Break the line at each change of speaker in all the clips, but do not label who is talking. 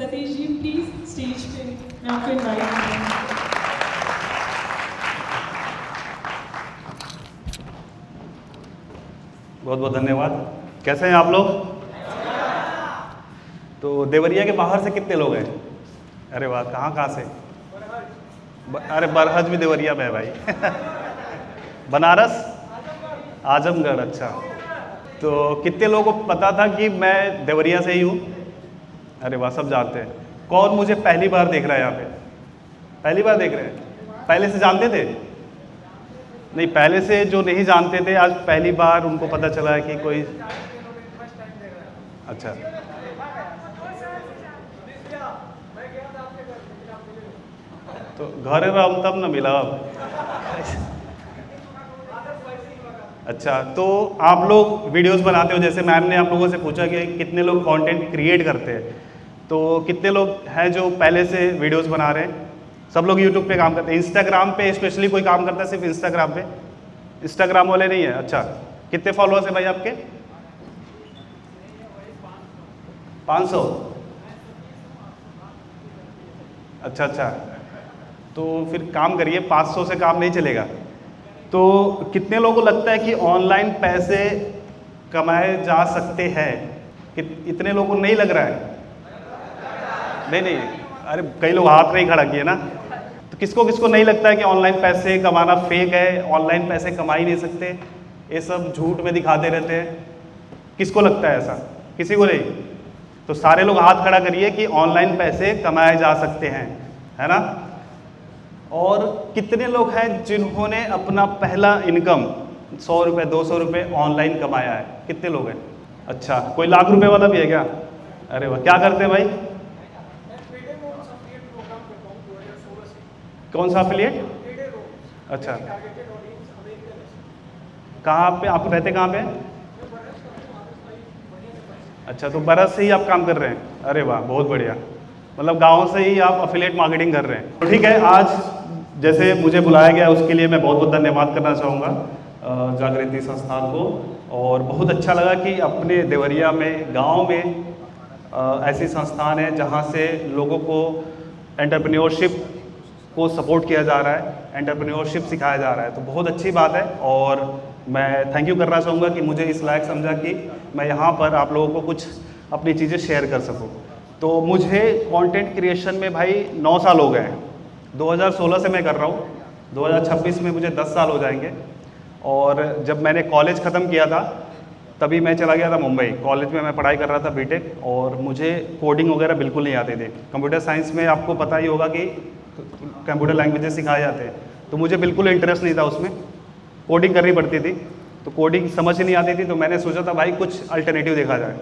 Satish ji please stage पे मैं आपको इनवाइट करूँ।
बहुत बहुत धन्यवाद। कैसे हैं आप लोग? तो देवरिया के बाहर से कितने लोग हैं? अरे वाह, कहाँ कहाँ से? अरे बरहज भी देवरिया में है भाई। बनारस, आजमगढ़, अच्छा। तो कितने लोगों को पता था कि मैं देवरिया से ही हूँ? अरे वाह, सब जानते हैं। कौन मुझे पहली बार देख रहा है यहाँ पे? पहली बार देख रहे हैं? पहले से जानते थे? नहीं, पहले से जो नहीं जानते थे आज पहली बार उनको पता चला है कि कोई। अच्छा, तो घर हम तब न मिला। अच्छा, तो आप लोग वीडियोस बनाते हो, जैसे मैम ने आप लोगों से पूछा कि कितने लोग कंटेंट क्रिएट करते हैं, तो कितने लोग हैं जो पहले से वीडियोस बना रहे हैं? सब लोग यूट्यूब पे काम करते हैं। इंस्टाग्राम पे स्पेशली कोई काम करता है? सिर्फ इंस्टाग्राम पे? इंस्टाग्राम वाले नहीं है? अच्छा, कितने फॉलोअर्स है भाई आपके? 500? अच्छा अच्छा, तो फिर काम करिए, 500 से काम नहीं चलेगा। तो कितने लोगों को लगता है कि ऑनलाइन पैसे कमाए जा सकते हैं? इतने लोगों को नहीं लग रहा है? नहीं नहीं, अरे कई लोग हाथ नहीं खड़ा किए ना। तो किसको किसको नहीं लगता है कि ऑनलाइन पैसे कमाना फेक है, ऑनलाइन पैसे कमा ही नहीं सकते, ये सब झूठ में दिखाते रहते हैं? किसको लगता है ऐसा? किसी को नहीं? तो सारे लोग हाथ खड़ा करिए कि ऑनलाइन पैसे कमाए जा सकते हैं, है ना? और कितने लोग हैं जिन्होंने अपना पहला इनकम 100 रुपये 200 रुपये ऑनलाइन कमाया है? कितने लोग हैं? अच्छा, कोई लाख रुपए वाला भी है क्या? अरे वाह, क्या करते हैं भाई? कौन सा एफिलिएट? अच्छा, कहाँ पे आप रहते? कहाँ पे? अच्छा, तो बरस से ही आप काम कर रहे हैं? अरे वाह, बहुत बढ़िया। मतलब गांव से ही आप एफिलिएट मार्केटिंग कर रहे हैं। तो ठीक है, आज जैसे मुझे बुलाया गया उसके लिए मैं बहुत बहुत धन्यवाद करना चाहूँगा जागृति संस्थान को। और बहुत अच्छा लगा कि अपने देवरिया में, गाँव में ऐसी संस्थान है जहाँ से लोगों को एंटरप्रेन्योरशिप को सपोर्ट किया जा रहा है, एंटरप्रेन्योरशिप सिखाया जा रहा है। तो बहुत अच्छी बात है और मैं थैंक यू करना चाहूँगा कि मुझे इस लायक समझा कि मैं यहाँ पर आप लोगों को कुछ अपनी चीज़ें शेयर कर सकूँ। तो मुझे कंटेंट क्रिएशन में भाई 9 साल हो गए हैं। 2016 से मैं कर रहा हूँ, 2026 में मुझे 10 साल हो जाएंगे। और जब मैंने कॉलेज ख़त्म किया था तभी मैं चला गया था मुंबई। कॉलेज में मैं पढ़ाई कर रहा था बीटेक, और मुझे कोडिंग वगैरह बिल्कुल नहीं आते थे। कंप्यूटर साइंस में आपको पता ही होगा कि कंप्यूटर लैंग्वेजेस सिखाए जाते हैं, तो मुझे बिल्कुल इंटरेस्ट नहीं था उसमें, कोडिंग करनी पड़ती थी, तो कोडिंग समझ नहीं आती थी। तो मैंने सोचा था भाई कुछ अल्टरनेटिव देखा जाए,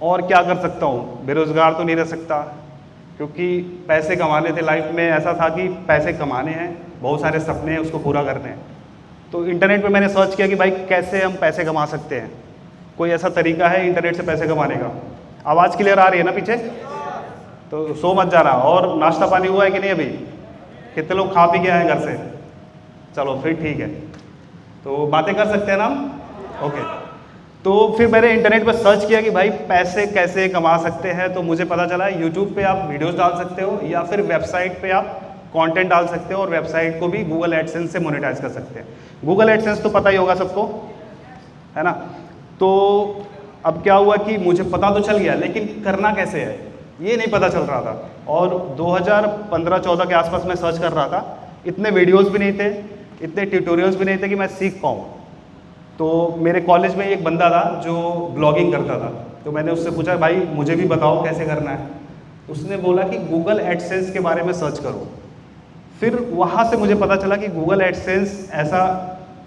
और क्या कर सकता हूँ, बेरोज़गार तो नहीं रह सकता, क्योंकि पैसे कमाने थे लाइफ में। ऐसा था कि पैसे कमाने हैं, बहुत सारे सपने हैं, उसको पूरा करने हैं। तो इंटरनेट पे मैंने सर्च किया कि भाई कैसे हम पैसे कमा सकते हैं, कोई ऐसा तरीका है इंटरनेट से पैसे कमाने का। आवाज़ क्लियर आ रही है ना पीछे? तो सो मत जाना। और नाश्ता पानी हुआ है कि नहीं अभी? कितने लोग खा पी के आए घर से? चलो फिर ठीक है, तो बातें कर सकते हैं ना हम? ओके। तो फिर मैंने इंटरनेट पर सर्च किया कि भाई पैसे कैसे कमा सकते हैं। तो मुझे पता चला यूट्यूब पे आप वीडियोस डाल सकते हो, या फिर वेबसाइट पे आप कंटेंट डाल सकते हो, और वेबसाइट को भी गूगल एडसेंस से मोनेटाइज कर सकते हैं। गूगल एडसेंस तो पता ही होगा सबको, है ना? तो अब क्या हुआ कि मुझे पता तो चल गया, लेकिन करना कैसे है ये नहीं पता चल रहा था। और 2015-14 के आसपास मैं सर्च कर रहा था, इतने वीडियोज़ भी नहीं थे, इतने ट्यूटोरियल्स भी नहीं थे कि मैं सीख पाऊँ। तो मेरे कॉलेज में एक बंदा था जो ब्लॉगिंग करता था, तो मैंने उससे पूछा भाई मुझे भी बताओ कैसे करना है। उसने बोला कि गूगल एडसेंस के बारे में सर्च करो। फिर वहाँ से मुझे पता चला कि गूगल एडसेंस ऐसा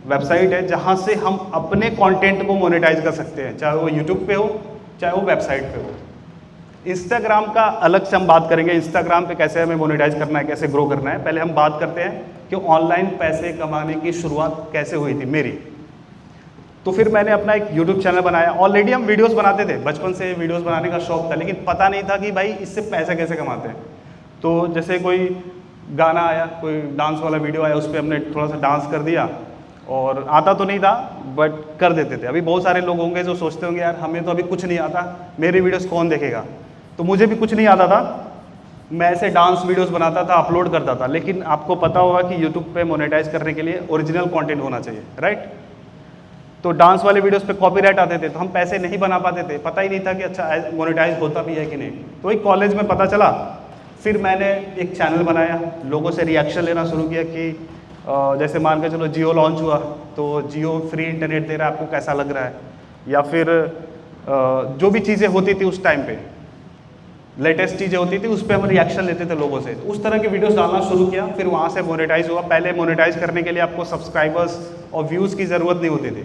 वेबसाइट है जहाँ से हम अपने कंटेंट को मोनेटाइज कर सकते हैं, चाहे वो यूट्यूब पे हो चाहे वो वेबसाइट पे हो। इंस्टाग्राम का अलग से हम बात करेंगे, इंस्टाग्राम पे कैसे हमें मोनेटाइज करना है, कैसे ग्रो करना है। पहले हम बात करते हैं कि ऑनलाइन पैसे कमाने की शुरुआत कैसे हुई थी मेरी। तो फिर मैंने अपना एक यूट्यूब चैनल बनाया। ऑलरेडी हम वीडियोस बनाते थे, बचपन से वीडियोस बनाने का शौक था, लेकिन पता नहीं था कि भाई इससे पैसे कैसे कमाते हैं। तो जैसे कोई गाना आया, कोई डांस वाला वीडियो आया, उस पर हमने थोड़ा सा डांस कर दिया, और आता तो नहीं था बट कर देते थे। अभी बहुत सारे लोग होंगे जो सोचते होंगे यार हमें तो अभी कुछ नहीं आता, मेरी वीडियोस कौन देखेगा। तो मुझे भी कुछ नहीं आता था, मैं ऐसे डांस वीडियोस बनाता था, अपलोड करता था। लेकिन आपको पता होगा कि यूट्यूब पे मोनेटाइज करने के लिए ओरिजिनल कंटेंट होना चाहिए, राइट? तो डांस वाले वीडियोस पे कॉपीराइट आते थे तो हम पैसे नहीं बना पाते थे, पता ही नहीं था कि अच्छा मोनेटाइज होता भी है कि नहीं। तो वही कॉलेज में पता चला, फिर मैंने एक चैनल बनाया, लोगों से रिएक्शन लेना शुरू किया कि जैसे मान के चलो जियो लॉन्च हुआ तो जियो फ्री इंटरनेट दे रहा है, आपको कैसा लग रहा है? या फिर जो भी चीज़ें होती थी उस टाइम पे, लेटेस्ट चीज़ें होती थी, उस पर हम रिएक्शन लेते थे लोगों से। तो उस तरह के वीडियोस डालना शुरू किया, फिर वहाँ से मोनेटाइज हुआ। पहले मोनेटाइज करने के लिए आपको सब्सक्राइबर्स और व्यूज़ की ज़रूरत नहीं होती थी,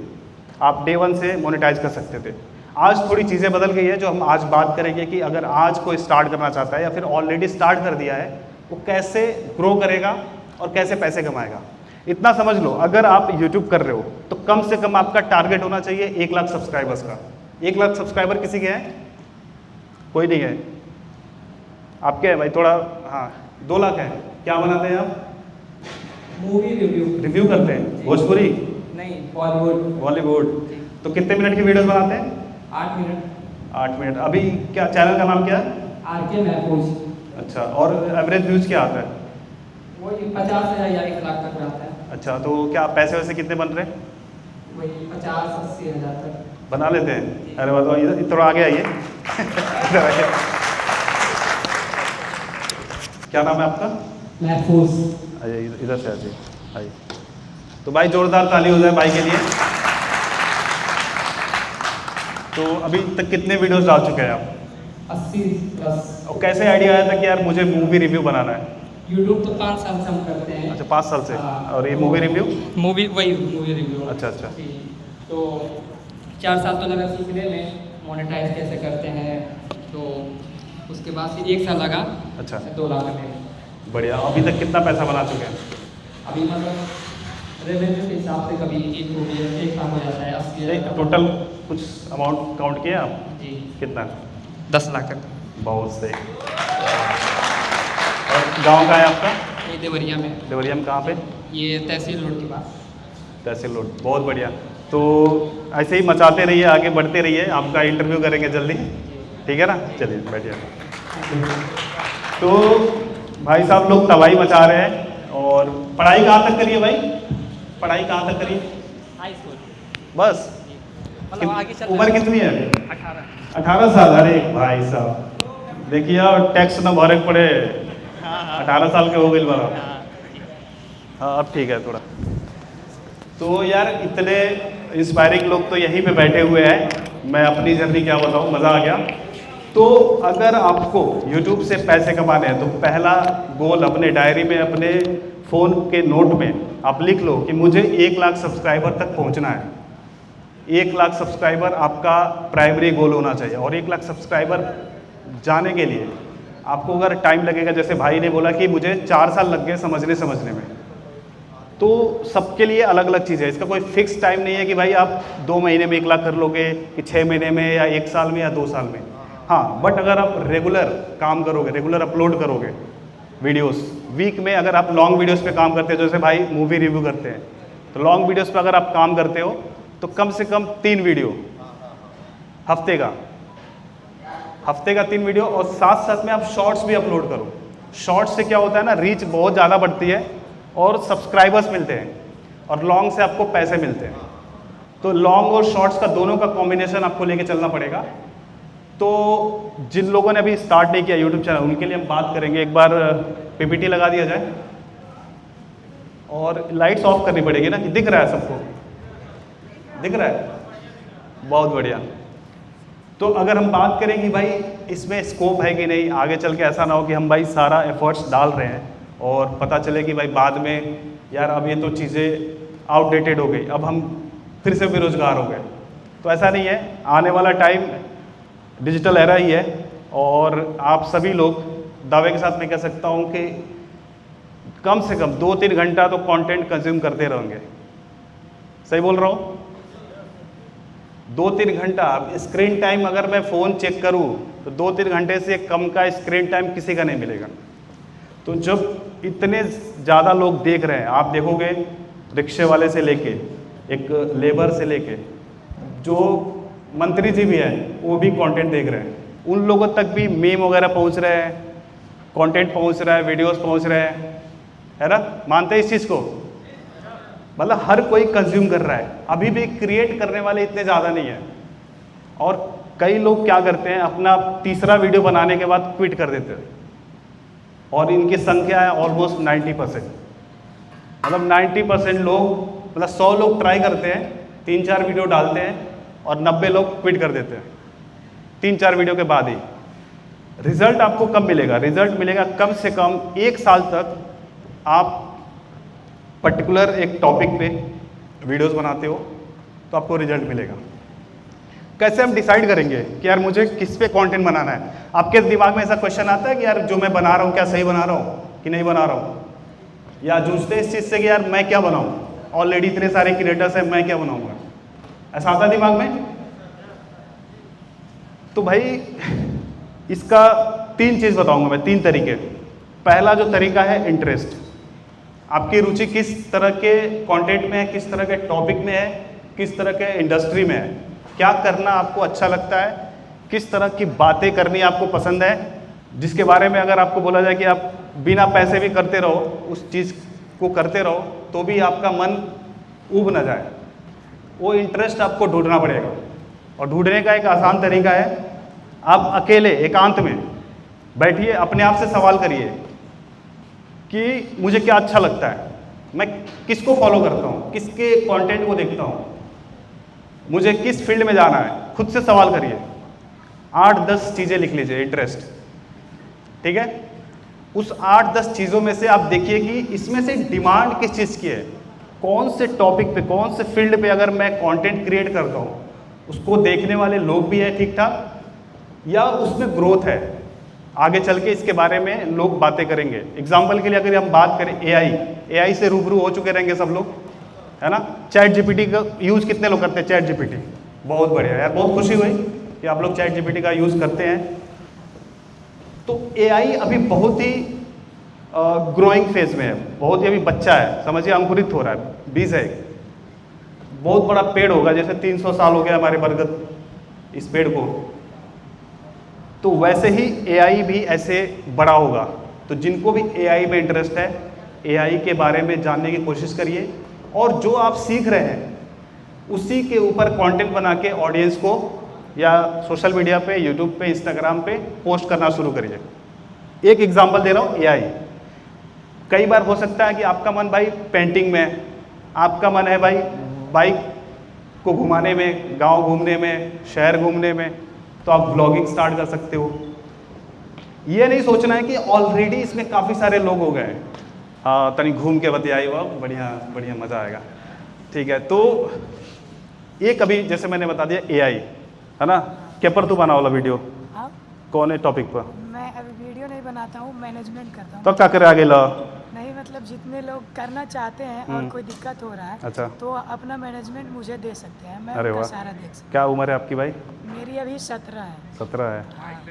आप डे 1 से मोनेटाइज कर सकते थे। आज थोड़ी चीज़ें बदल गई है, जो हम आज बात करेंगे कि अगर आज कोई स्टार्ट करना चाहता है या फिर ऑलरेडी स्टार्ट कर दिया है, वो कैसे ग्रो करेगा और कैसे पैसे कमाएगा। इतना समझ लो, अगर आप यूट्यूब कर रहे हो तो कम से कम आपका टारगेट होना चाहिए 1 लाख सब्सक्राइबर्स का। 1 लाख सब्सक्राइबर किसी के हैं? कोई नहीं है। आपके हैं भाई? थोड़ा, हाँ 2 लाख है। क्या बनाते हैं आप?
मूवी
रिव्यू करते हैं? भोजपुरी
नहीं, बॉलीवुड।
तो कितने मिनट की वीडियोस बनाते हैं?
8 मिनट।
8 मिनट। अभी क्या चैनल का नाम क्या है?
RK महफूज।
अच्छा, और एवरेज व्यूज क्या आता है?
वही 50,000 या 1 लाख तक आता है।
अच्छा, तो क्या पैसे वैसे कितने बन रहे हैं?
वही 50-80 हज़ार तक
बना लेते हैं। अरे बताओ, इधर थोड़ा आगे आइए। इधर आइए। क्या नाम है आपका?
महफूज।
आइए इधर से आइए, आइए। तो भाई जोरदार ताली हो जाए भाई के लिए। तो अभी तक कितने वीडियोस डाल चुके हैं आप?
80+।
और कैसे आइडिया आया था कि यार मुझे मूवी रिव्यू बनाना है?
यूट्यूब तो 5 साल से हम करते हैं।
अच्छा, 5 साल से। और ये मूवी रिव्यू?
Movie review.
अच्छा।
तो 4 साल तो लगा सीखने में, मोनेटाइज कैसे करते हैं। तो उसके बाद फिर 1 साल लगा।
अच्छा,
2 लाख में।
बढ़िया। अभी तक कितना पैसा बना चुके हैं?
अभी मतलब रेवेन्यू के हिसाब से कभी 1 लाख हो जाता है, 80,000
टोटल कुछ अमाउंट काउंट किया आप?
जी।
कितना?
10 लाख।
बहुत सही। और गांव का है आपका?
ये देवरिया में।
देवरिया में कहाँ पे?
ये तहसील रोड के पास।
तहसील रोड। बहुत बढ़िया। तो ऐसे ही मचाते रहिए, आगे बढ़ते रहिए, आपका इंटरव्यू करेंगे जल्दी, ठीक है ना? चलिए बैठिए। तो भाई साहब लोग तबाही मचा रहे हैं। और पढ़ाई कहाँ तक करिए भाई? पढ़ाई कहाँ तक करिए?
High school
bus?
मतलब आगे चल।
उम्र कितनी है?
18।
18 साल। अरे भाई साहब देखिए, और टैक्स न भरे पड़े। 18 साल के हो गए बड़ा। हाँ अब ठीक है थोड़ा। तो यार इतने इंस्पायरिंग लोग तो यहीं पे बैठे हुए हैं, मैं अपनी जर्नी क्या बताऊँ, मज़ा आ गया। तो अगर आपको YouTube से पैसे कमाने हैं तो पहला गोल अपने डायरी में, अपने फ़ोन के नोट में आप लिख लो कि मुझे 1 लाख सब्सक्राइबर तक पहुंचना है। 1 लाख सब्सक्राइबर आपका प्राइमरी गोल होना चाहिए। और 1 लाख सब्सक्राइबर जाने के लिए आपको अगर टाइम लगेगा, जैसे भाई ने बोला कि मुझे 4 साल लग गए समझने में, तो सबके लिए अलग अलग चीज़ है। इसका कोई फिक्स टाइम नहीं है कि भाई आप 2 महीने में 1 लाख कर लोगे, कि 6 महीने में, या 1 साल में, या 2 साल में। हाँ, बट अगर आप रेगुलर काम करोगे, रेगुलर अपलोड करोगे वीडियोस, वीक में अगर आप लॉन्ग वीडियोस पे काम करते हो, जैसे भाई मूवी रिव्यू करते हैं, तो लॉन्ग वीडियोस पे अगर आप काम करते हो तो कम से कम 3 वीडियो हफ्ते का 3 वीडियो, और साथ साथ में आप शॉर्ट्स भी अपलोड करो। शॉर्ट्स से क्या होता है ना, रीच बहुत ज़्यादा बढ़ती है और सब्सक्राइबर्स मिलते हैं, और लॉन्ग से आपको पैसे मिलते हैं। तो लॉन्ग और शॉर्ट्स का दोनों का कॉम्बिनेशन आपको लेके चलना पड़ेगा। तो जिन लोगों ने अभी स्टार्ट नहीं किया यूट्यूब चैनल, उनके लिए हम बात करेंगे। एक बार पीपीटी लगा दिया जाए, और लाइट्स ऑफ करनी पड़ेगी ना, कि दिख रहा है सबको? दिख रहा है? बहुत बढ़िया। तो अगर हम बात करें कि भाई इसमें स्कोप है कि नहीं, आगे चल के ऐसा ना हो कि हम भाई सारा एफर्ट्स डाल रहे हैं और पता चले कि भाई बाद में यार अब ये तो चीज़ें आउटडेटेड हो गई, अब हम फिर से बेरोजगार हो गए। तो ऐसा नहीं है, आने वाला टाइम डिजिटल एरा ही है, और आप सभी लोग दावे के साथ मैं कह सकता हूँ कि कम से कम 2-3 घंटा तो कंटेंट कंज्यूम करते रहेंगे। सही बोल रहा हूँ? 2-3 घंटा स्क्रीन टाइम, अगर मैं फ़ोन चेक करूँ तो 2-3 घंटे से कम का स्क्रीन टाइम किसी का नहीं मिलेगा। तो जब इतने ज़्यादा लोग देख रहे हैं, आप देखोगे रिक्शे वाले से लेके, एक लेबर से लेके, जो मंत्री जी भी हैं वो भी कंटेंट देख रहे हैं। उन लोगों तक भी मीम वगैरह पहुंच रहे हैं, कंटेंट पहुंच रहा है, वीडियोस पहुंच रहे हैं, है ना? मानते हैं इस चीज़ को? मतलब हर कोई कंज्यूम कर रहा है, अभी भी क्रिएट करने वाले इतने ज़्यादा नहीं है। और कई लोग क्या करते हैं, अपना तीसरा वीडियो बनाने के बाद क्विट कर देते हैं, और इनकी संख्या है ऑलमोस्ट 90%। मतलब 90% लोग, मतलब 100 लोग ट्राई करते हैं, 3-4 वीडियो डालते हैं, और 90 लोग क्विट कर देते हैं 3-4 वीडियो के बाद ही। रिजल्ट आपको कब मिलेगा? रिजल्ट मिलेगा कम से कम 1 साल तक आप पर्टिकुलर एक टॉपिक पे वीडियोस बनाते हो तो आपको रिजल्ट मिलेगा। कैसे हम डिसाइड करेंगे कि यार मुझे किस पे कंटेंट बनाना है? आपके दिमाग में ऐसा क्वेश्चन आता है कि यार जो मैं बना रहा हूँ क्या सही बना रहा हूँ कि नहीं बना रहा हूँ? या जूझते इस चीज़ से कि यार मैं क्या बनाऊँ, ऑलरेडी इतने सारे क्रिएटर्स हैं, मैं क्या बनाऊँगा? ऐसा आता है दिमाग में? तो भाई इसका 3 चीज़ बताऊँगा मैं, 3 तरीके। पहला जो तरीका है इंटरेस्ट, आपकी रुचि किस तरह के कंटेंट में है, किस तरह के टॉपिक में है, किस तरह के इंडस्ट्री में है, क्या करना आपको अच्छा लगता है, किस तरह की बातें करनी आपको पसंद है, जिसके बारे में अगर आपको बोला जाए कि आप बिना पैसे भी करते रहो, उस चीज़ को करते रहो तो भी आपका मन ऊब ना जाए, वो इंटरेस्ट आपको ढूंढना पड़ेगा। और ढूंढने का एक आसान तरीका है, आप अकेले एकांत में बैठिए, अपने आप से सवाल करिए कि मुझे क्या अच्छा लगता है, मैं किसको फॉलो करता हूँ, किसके कंटेंट को देखता हूँ, मुझे किस फील्ड में जाना है। खुद से सवाल करिए, 8-10 चीज़ें लिख लीजिए इंटरेस्ट, ठीक है? उस 8-10 चीज़ों में से आप देखिए कि इसमें से डिमांड किस चीज़ की है, कौन से टॉपिक पे, कौन से फील्ड पे अगर मैं कंटेंट क्रिएट करता हूँ उसको देखने वाले लोग भी हैं ठीक ठाक, या उसमें ग्रोथ है, आगे चल के इसके बारे में लोग बातें करेंगे। एग्जाम्पल के लिए अगर हम बात करें एआई से रूबरू हो चुके रहेंगे सब लोग, है ना? चैट जीपीटी का यूज़ कितने लोग करते हैं? चैट जीपीटी बहुत बढ़िया यार, बहुत खुशी हुई कि आप लोग चैट जीपीटी का यूज़ करते हैं। तो एआई अभी बहुत ही ग्रोइंग फेज में है, बहुत ही अभी बच्चा है, समझिए अंकुरित हो रहा है, बीज है, बहुत बड़ा पेड़ होगा, जैसे 300 साल हो गया हमारे बरगद इस पेड़ को, तो वैसे ही एआई भी ऐसे बड़ा होगा। तो जिनको भी एआई में इंटरेस्ट है, एआई के बारे में जानने की कोशिश करिए, और जो आप सीख रहे हैं उसी के ऊपर कंटेंट बना के ऑडियंस को या सोशल मीडिया पे, यूट्यूब पे, इंस्टाग्राम पे पोस्ट करना शुरू करिए। एक एग्जांपल दे रहा हूँ एआई। कई बार हो सकता है कि आपका मन भाई पेंटिंग में, आपका मन है भाई बाइक को घुमाने में, गांव घूमने में, शहर घूमने में, तो आप ब्लॉगिंग स्टार्ट कर सकते हो। ये नहीं सोचना है कि ऑलरेडी इसमें काफ़ी सारे लोग हो गए, हाँ तनी घूम के बतियाई हुआ, बढ़िया बढ़िया मज़ा आएगा, ठीक है? तो एक अभी जैसे मैंने बता दिया एआई, है ना? क्या पर तू बना वाला वीडियो?
हाँ?
कौन है टॉपिक पर?
मैं अभी वीडियो नहीं बनाता हूँ, मैनेजमेंट करता हूँ।
तो क्या करे आगे ला?
नहीं मतलब जितने लोग करना चाहते हैं और कोई दिक्कत हो रहा है,
अच्छा,
तो अपना मैनेजमेंट मुझे दे सकते हैं, मैं
अरे
उनका
वाह।
सारा देख सकता
क्या उम्र है आपकी भाई?
हूँ। मेरी अभी 17 है।
17 है,
हाँ।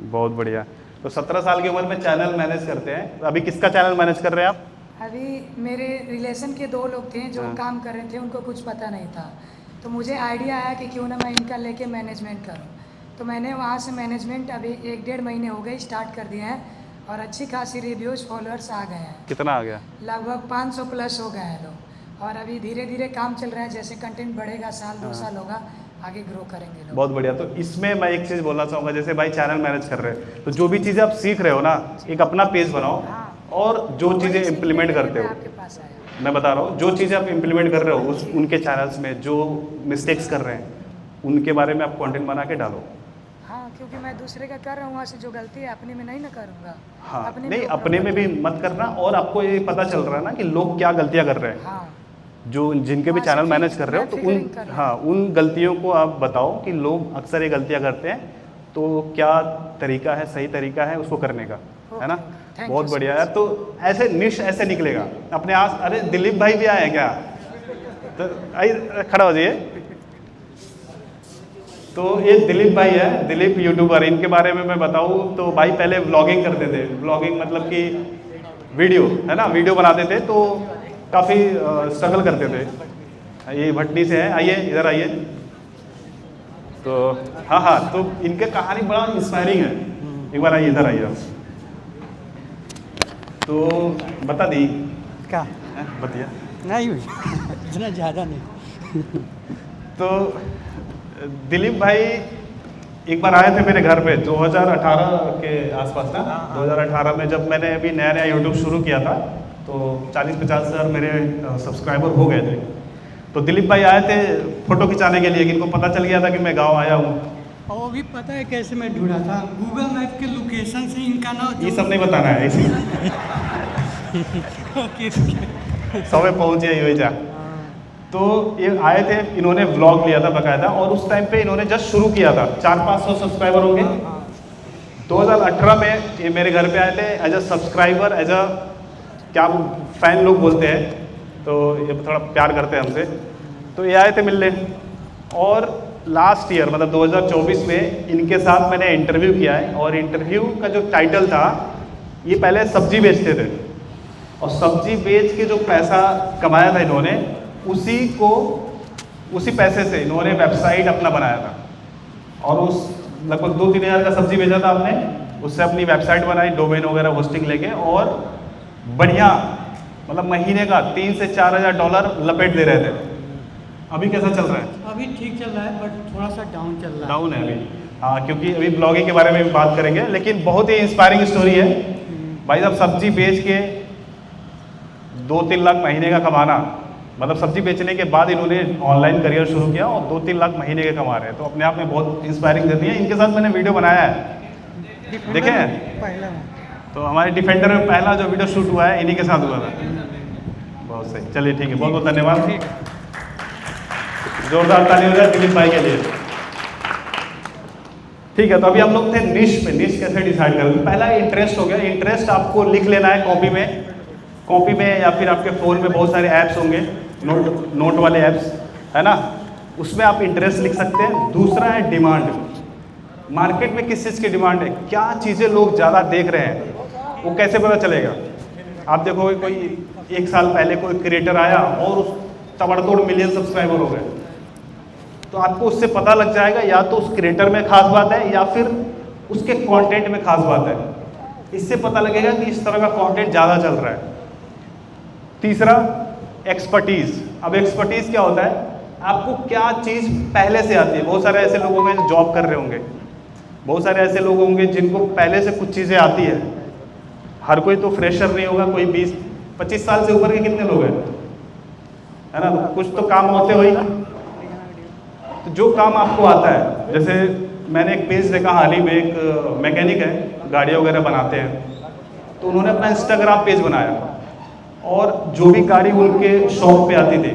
बहुत बढ़िया। तो 17 साल की उम्र में चैनल मैनेज करते हैं। अभी किसका चैनल मैनेज कर रहे हैं आप?
अभी मेरे रिलेशन के 2 लोग थे जो
हाँ।
काम कर रहे थे, उनको कुछ पता नहीं था, तो मुझे आइडिया आया कि क्यों ना मैं इनका लेके मैनेजमेंट करूँ। तो मैंने वहाँ से मैनेजमेंट अभी 1-1.5 महीने हो गए स्टार्ट कर दिया है, और अच्छी खासी रिव्यूज़ फॉलोअर्स आ गए हैं।
कितना आ गया?
लगभग 500 प्लस हो गए हैं लोग, और अभी धीरे धीरे काम चल रहा है, जैसे कंटेंट बढ़ेगा, साल 2 साल होगा, आगे ग्रो करेंगे लोग।
बहुत बढ़िया। तो इसमें मैं एक चीज़ बोलना चाहूँगा, जैसे भाई चैनल मैनेज कर रहे हैं, तो जो भी चीज़ें आप सीख रहे हो ना, एक अपना पेज बनाओ,
हाँ।
और जो चीज़ें इम्प्लीमेंट करते हो,
आपके पास आया,
मैं बता रहा हूँ, जो चीज़ें आप इम्प्लीमेंट कर रहे हो उस उनके चैनल्स में, जो मिस्टेक्स कर रहे हैं उनके बारे में आप कंटेंट बना के डालो।
हाँ, क्योंकि मैं दूसरे का कर रहा हूँ, वहाँ से जो गलती है अपने में नहीं ना करूँगा।
हाँ, नहीं अपने में भी मत करना, और आपको ये पता चल रहा है ना कि लोग क्या गलतियाँ कर रहे हैं,
हाँ,
जो जिनके भी
वहाँ से
चैनल मैनेज कर रहे हो, तो
फिगरिंग कर रहे
हाँ उन गलतियों को आप बताओ कि लोग अक्सर ये गलतियाँ करते हैं, तो क्या तरीका है, सही तरीका है उसको करने का, है ना?
Thank
बहुत
you so
बढ़िया यार। तो ऐसे निश ऐसे निकलेगा अपने आस। अरे दिलीप भाई भी आए हैं क्या? तो आइए खड़ा हो जाइए। तो ये दिलीप भाई है, दिलीप यूट्यूबर। इनके बारे में मैं बताऊँ तो भाई पहले व्लॉगिंग करते थे। व्लॉगिंग मतलब कि वीडियो, है ना, वीडियो बनाते थे, तो काफ़ी स्ट्रगल करते थे। ये भटनी से है, आइए इधर आइए। तो हाँ हाँ, तो इनके कहानी बड़ा इंस्पायरिंग है। एक बार आइए, इधर आइए आप। तो बता दी
क्या
बतिया
नहीं हुई इतना ज़्यादा नहीं।
तो दिलीप भाई एक बार आए थे मेरे घर पे 2018 के आसपास ना। 2018 में जब मैंने अभी नया नया यूट्यूब शुरू किया था, तो 40-50 हज़ार मेरे सब्सक्राइबर हो गए थे। तो दिलीप भाई आए थे फ़ोटो खिंचाने के लिए, कि इनको पता चल गया था कि मैं गांव आया हूँ।
और वो भी पता है कैसे मैं ढूंढा था, गूगल मैप के लोकेशन से इनका ना
ये सब नहीं बताना है, इसी सब पहुँचे ही जा। तो ये आए थे, इन्होंने व्लॉग लिया था बकायदा, और उस टाइम पे इन्होंने जस्ट शुरू किया था, 400-500 सब्सक्राइबर होंगे। 2018 में ये मेरे घर पे आए थे as a subscriber, as a क्या फ़ैन लोग बोलते हैं, तो ये थोड़ा प्यार करते हैं हमसे। तो ये आए थे मिलने, और लास्ट ईयर मतलब 2024 में इनके साथ मैंने इंटरव्यू किया है। और इंटरव्यू का जो टाइटल था, ये पहले सब्जी बेचते थे, और सब्जी बेच के जो पैसा कमाया था इन्होंने, उसी पैसे से इन्होंने वेबसाइट अपना बनाया था। और उस लगभग 2-3 हज़ार का सब्जी बेचा था आपने, उससे अपनी वेबसाइट बनाई, डोमेन वगैरह होस्टिंग लेके, और बढ़िया मतलब महीने का 3 से 4 हज़ार डॉलर लपेट दे रहे थे। अभी कैसा चल रहा है?
अभी ठीक चल रहा है, बट थोड़ा सा डाउन चल रहा है।
डाउन है अभी, हाँ, क्योंकि अभी ब्लॉगिंग के बारे में भी बात करेंगे, लेकिन बहुत ही इंस्पायरिंग स्टोरी है। भाई साहब सब्जी बेच के 2-3 लाख महीने का कमाना, मतलब सब्जी बेचने के बाद इन्होंने ऑनलाइन करियर शुरू किया और 2-3 लाख महीने के कमा रहे हैं, तो अपने आप में बहुत इंस्पायरिंग देती है। इनके साथ मैंने वीडियो बनाया है, देखे हैं?
पहला
तो हमारे डिफेंडर में पहला जो वीडियो शूट हुआ है इन्हीं के साथ हुआ था। बहुत सही, चलिए ठीक है, बहुत बहुत धन्यवाद। जोरदार ताली हो जाए दिलीप भाई के लिए। ठीक है, तो अभी हम लोग थे निश पे। निश कैसे डिसाइड करेंगे? पहला इंटरेस्ट हो गया। इंटरेस्ट आपको लिख लेना है कॉपी में या फिर आपके फ़ोन में बहुत सारे ऐप्स होंगे, नोट वाले ऐप्स, है ना, उसमें आप इंटरेस्ट लिख सकते हैं। दूसरा है डिमांड। मार्केट में किस चीज़ की डिमांड है, क्या चीज़ें लोग ज़्यादा देख रहे हैं, वो कैसे पता चलेगा? आप देखोगे कोई 1 साल पहले कोई क्रिएटर आया और उस तबड़तोड़ मिलियन सब्सक्राइबर हो गए, तो आपको उससे पता लग जाएगा या तो उस क्रिएटर में खास बात है या फिर उसके कंटेंट में खास बात है। इससे पता लगेगा कि इस तरह का कंटेंट ज़्यादा चल रहा है। तीसरा एक्सपर्टीज़। अब एक्सपर्टीज़ क्या होता है? आपको क्या चीज़ पहले से आती है। बहुत सारे ऐसे लोग होंगे जो जॉब कर रहे होंगे, बहुत सारे ऐसे लोग होंगे जिनको पहले से कुछ चीज़ें आती है। हर कोई तो फ्रेशर नहीं होगा, कोई 20-25 साल से ऊपर के कितने लोग हैं, है ना, तो कुछ तो काम होते हो ही। तो जो काम आपको आता है, जैसे मैंने एक पेज देखा हाल ही में, एक मैकेनिक है, गाड़ियाँ वगैरह बनाते हैं, तो उन्होंने अपना इंस्टाग्राम पेज बनाया और जो भी गाड़ी उनके शॉप पे आती थी,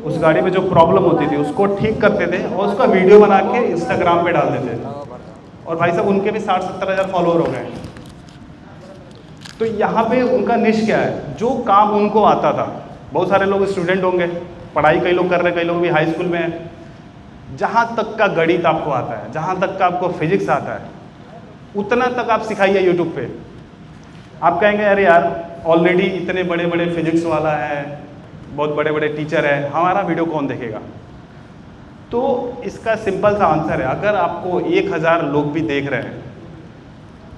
उस गाड़ी में जो प्रॉब्लम होती थी उसको ठीक करते थे और उसका वीडियो बना के इंस्टाग्राम पे डाल देते थे। और भाई साहब उनके भी 60-70 हज़ार फॉलोअर हो गए। तो यहाँ पे उनका निश क्या है? जो काम उनको आता था। बहुत सारे लोग स्टूडेंट होंगे, पढ़ाई कई लोग कर रहे हैं, कई लोग भी हाई स्कूल में हैं। जहाँ तक का गणित आपको आता है, जहाँ तक का आपको फिजिक्स आता है, उतना तक आप सिखाइए यूट्यूब पे। आप कहेंगे अरे यार ऑलरेडी इतने बड़े बड़े फिजिक्स वाला है, बहुत बड़े बड़े टीचर है, हमारा वीडियो कौन देखेगा? तो इसका सिंपल सा आंसर है, अगर आपको 1000 लोग भी देख रहे हैं,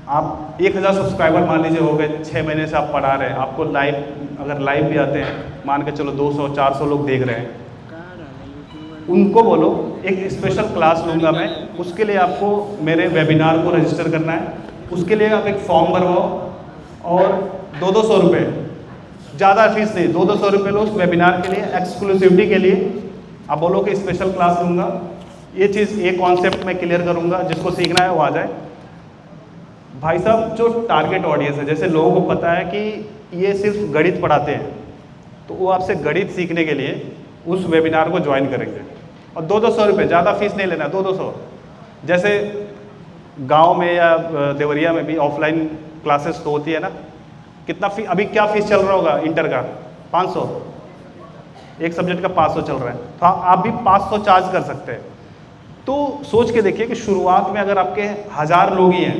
आप 1000 सब्सक्राइबर मान लीजिए हो गए, 6 महीने से आप पढ़ा रहे हैं, आपको लाइव अगर लाइव भी आते हैं, मान के चलो 200-400 लोग देख रहे हैं, उनको बोलो एक स्पेशल क्लास लूँगा मैं, उसके लिए आपको मेरे वेबिनार को रजिस्टर करना है। उसके लिए आप एक फॉर्म भरवाओ और 200-200 रुपये, ज़्यादा फीस नहीं, 200-200 रुपये लो उस वेबिनार के लिए, एक्सक्लूसिविटी के लिए। आप बोलो कि स्पेशल क्लास लूँगा, ये चीज़, ये कॉन्सेप्ट मैं क्लियर करूँगा, जिसको सीखना है वो आ जाए। भाई साहब जो टारगेट ऑडियंस है, जैसे लोगों को पता है कि ये सिर्फ गणित पढ़ाते हैं, तो वो आपसे गणित सीखने के लिए उस वेबिनार को ज्वाइन करेंगे। और 200-200 रुपये, ज़्यादा फीस नहीं लेना, 200-200। जैसे गांव में या देवरिया में भी ऑफलाइन क्लासेस तो होती है ना, कितना फीस, अभी क्या फीस चल रहा होगा इंटर का? 500, एक सब्जेक्ट का 500 चल रहा है, तो आप भी 500 चार्ज कर सकते हैं। तो सोच के देखिए कि शुरुआत में अगर आपके 1000 लोग ही हैं,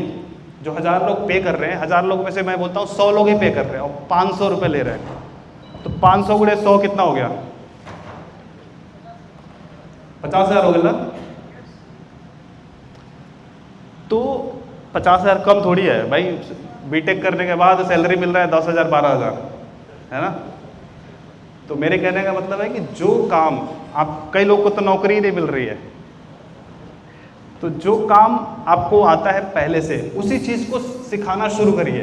जो 1000 लोग पे कर रहे हैं, 1000 लोग में से मैं बोलता हूँ 100 लोग ही पे कर रहे हैं और 500 रुपये ले रहे हैं, तो 500 गुणे 100 कितना हो गया? 50,000 हो गया ना? तो 50,000 कम थोड़ी है भाई, बीटेक करने के बाद सैलरी मिल रहा है 10,000 12,000, है ना। तो मेरे कहने का मतलब है कि जो काम आप, कई लोग को तो नौकरी ही नहीं मिल रही है, तो जो काम आपको आता है पहले से उसी चीज़ को सिखाना शुरू करिए।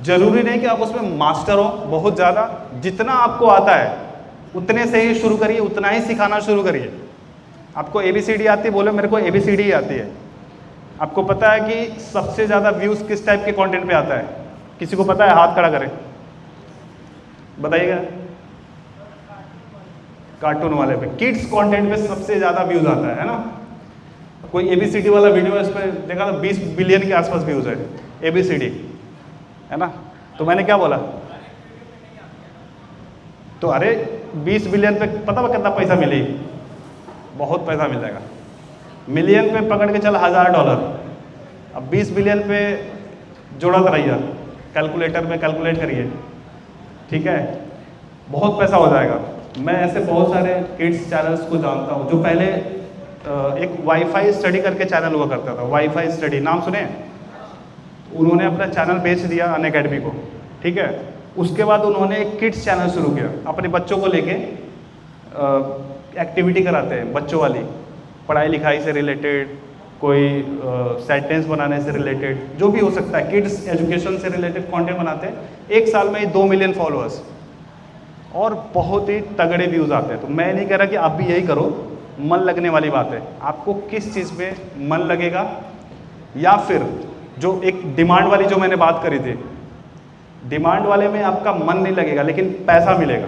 जरूरी नहीं कि आप उसमें मास्टर हो बहुत ज़्यादा, जितना आपको आता है उतने से ही शुरू करिए, उतना ही सिखाना शुरू करिए। आपको ABCD आती है, बोले मेरे को ABCD ही आती है। आपको पता है कि सबसे ज़्यादा व्यूज़ किस टाइप के कंटेंट पे आता है? किसी को पता है? हाथ खड़ा करें, बताइएगा। कार्टून वाले पे, किड्स कंटेंट पे सबसे ज़्यादा व्यूज़ आता है ना। कोई ABCD वाला वीडियो है, इस पर देखा तो 20 बिलियन के आसपास व्यूज़ है ABCD, है ना। तो मैंने क्या बोला, तो अरे 20 बिलियन पे पता है कितना पैसा मिले? बहुत पैसा मिल जाएगा। मिलियन पे पकड़ के चल $1000, अब 20 बिलियन पे जोड़त रहिए, कैलकुलेटर में कैलकुलेट करिए, ठीक है, बहुत पैसा हो जाएगा। मैं ऐसे बहुत सारे किड्स चैनल्स को जानता हूँ जो पहले एक वाईफाई स्टडी करके चैनल हुआ करता था, वाईफाई स्टडी, नाम सुने? उन्होंने अपना चैनल बेच दिया अनअकैडमी को, ठीक है। उसके बाद उन्होंने एक किड्स चैनल शुरू किया, अपने बच्चों को लेके एक्टिविटी कराते हैं बच्चों वाली, पढ़ाई लिखाई से रिलेटेड, कोई सेंटेंस बनाने से रिलेटेड, जो भी हो सकता है, किड्स एजुकेशन से रिलेटेड कंटेंट बनाते हैं। 1 साल में ही 2 मिलियन फॉलोअर्स और बहुत ही तगड़े व्यूज़ आते हैं। तो मैं नहीं कह रहा कि आप भी यही करो, मन लगने वाली बात है। आपको किस चीज़ में मन लगेगा, या फिर जो एक डिमांड वाली जो मैंने बात करी थी, डिमांड वाले में आपका मन नहीं लगेगा लेकिन पैसा मिलेगा।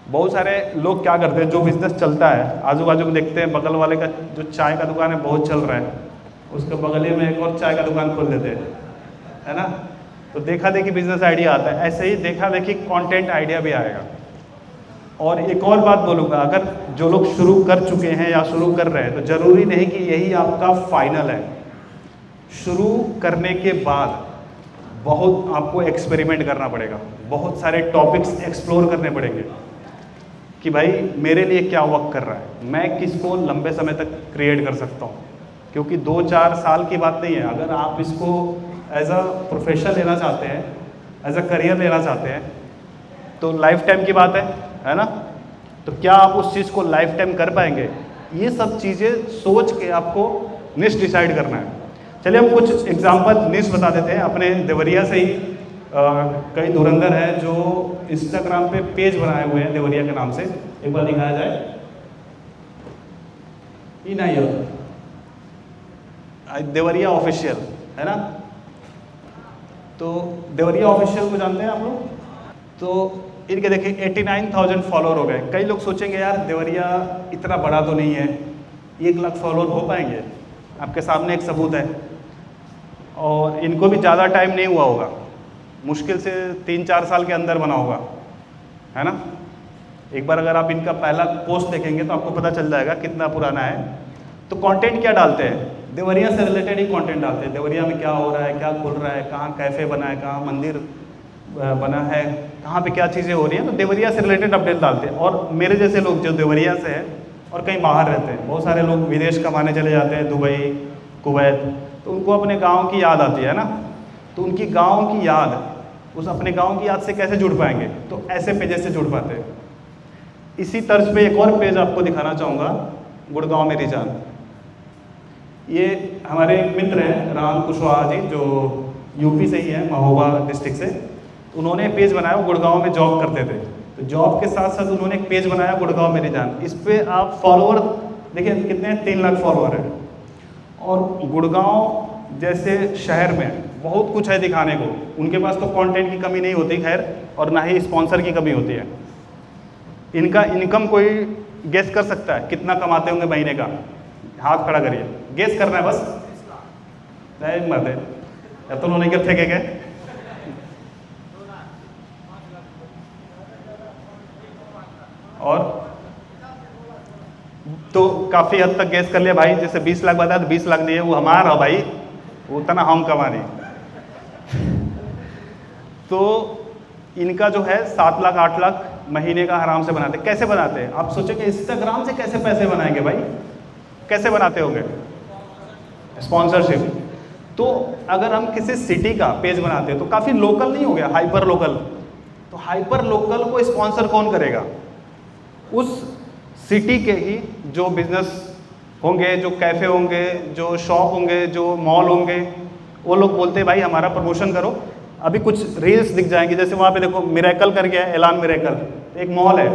बहुत सारे लोग क्या करते हैं, जो बिजनेस चलता है आजू बाजू में देखते हैं, बगल वाले का जो चाय का दुकान है बहुत चल रहा है, उसके बगल ही में एक और चाय का दुकान खोल देते हैं, है ना। तो देखा देखी बिजनेस आइडिया आता है, ऐसे ही देखा देखी कंटेंट आइडिया भी आएगा। और एक और बात बोलूँगा, अगर जो लोग शुरू कर चुके हैं या शुरू कर रहे हैं, तो ज़रूरी नहीं कि यही आपका फाइनल है। शुरू करने के बाद बहुत आपको एक्सपेरिमेंट करना पड़ेगा, बहुत सारे टॉपिक्स एक्सप्लोर करने पड़ेंगे कि भाई मेरे लिए क्या वर्क कर रहा है, मैं किसको लंबे समय तक क्रिएट कर सकता हूँ। क्योंकि 2-4 साल की बात नहीं है, अगर आप इसको एज अ प्रोफेशन लेना चाहते हैं, एज अ करियर लेना चाहते हैं, तो लाइफ टाइम की बात है ना। तो क्या आप उस चीज़ को लाइफ टाइम कर पाएंगे? ये सब चीज़ें सोच के आपको निश डिसाइड करना है। चलिए हम कुछ एग्जांपल निश बता देते हैं अपने देवरिया से ही। कई धुरंधर हैं जो इंस्टाग्राम पे पेज बनाए हुए हैं देवरिया के नाम से, एक बार दिखाया जाए। ये नहीं देवरिया ऑफिशियल, है ना। तो देवरिया ऑफिशियल को जानते हैं आप लोग? तो इनके देखिए 89,000 फॉलोअर हो गए। कई लोग सोचेंगे यार देवरिया इतना बड़ा तो नहीं है, 1 लाख फॉलोअर हो पाएंगे? आपके सामने एक सबूत है। और इनको भी ज़्यादा टाइम नहीं हुआ होगा, मुश्किल से 3-4 साल के अंदर बना होगा, है ना। एक बार अगर आप इनका पहला पोस्ट देखेंगे तो आपको पता चल जाएगा कितना पुराना है। तो कंटेंट क्या डालते हैं? देवरिया से रिलेटेड ही कंटेंट डालते हैं। देवरिया में क्या हो रहा है, क्या खुल रहा है, कहाँ कैफ़े बना है, कहाँ मंदिर बना है, कहाँ पे क्या चीज़ें हो रही हैं, तो देवरिया से रिलेटेड अपडेट डालते हैं। और मेरे जैसे लोग जो देवरिया से हैं और कहीं बाहर रहते हैं, बहुत सारे लोग विदेश कमाने चले जाते हैं, दुबई, कुवैत, तो उनको अपने गांव की याद आती है ना। तो उनकी गांव की याद, उस अपने गांव की याद से कैसे जुड़ पाएंगे? तो ऐसे पेजेस से जुड़ पाते हैं। इसी तर्ज पे एक और पेज आपको दिखाना चाहूँगा, गुड़गांव मेरी जान। ये हमारे एक मित्र हैं राम कुशवाहा जी, जो यूपी से ही है, महोबा डिस्ट्रिक्ट से। उन्होंने पेज बनाया, वो गुड़गांव में जॉब करते थे, तो जॉब के साथ साथ उन्होंने एक पेज बनाया गुड़गांव मेरी जान। इस पर आप फॉलोअर देखिए कितने हैं, 3 लाख फॉलोअर हैं। और गुड़गांव जैसे शहर में बहुत कुछ है दिखाने को। उनके पास तो कंटेंट की कमी नहीं होती खैर, और ना ही स्पॉन्सर की कमी होती है। इनका इनकम कोई गेस कर सकता है कितना कमाते होंगे महीने का? हाथ खड़ा करिए, गेस करना है बस। नहीं मत है या तो उन्होंने क्या फेंके गए। और तो काफ़ी हद तक गैस कर लिया भाई, जैसे 20 लाख बताया तो 20 लाख नहीं है, वो हमारा भाई, उतना हम कमा रहे। तो इनका जो है 7 लाख 8 लाख महीने का आराम से बनाते। कैसे बनाते हैं? आप सोचेंगे इंस्टाग्राम से कैसे पैसे बनाएंगे भाई, कैसे बनाते होंगे? स्पॉन्सरशिप। तो अगर हम किसी सिटी का पेज बनाते हैं तो काफ़ी लोकल नहीं हो गया, हाइपर लोकल। तो हाइपर लोकल को स्पॉन्सर कौन करेगा? उस सिटी के ही जो बिजनेस होंगे, जो कैफ़े होंगे, जो शॉप होंगे, जो मॉल होंगे, वो लोग बोलते हैं भाई हमारा प्रमोशन करो। अभी कुछ रील्स दिख जाएंगी, जैसे वहाँ पे देखो मिरेकल करके है, एलान मिरेकल, एक मॉल है,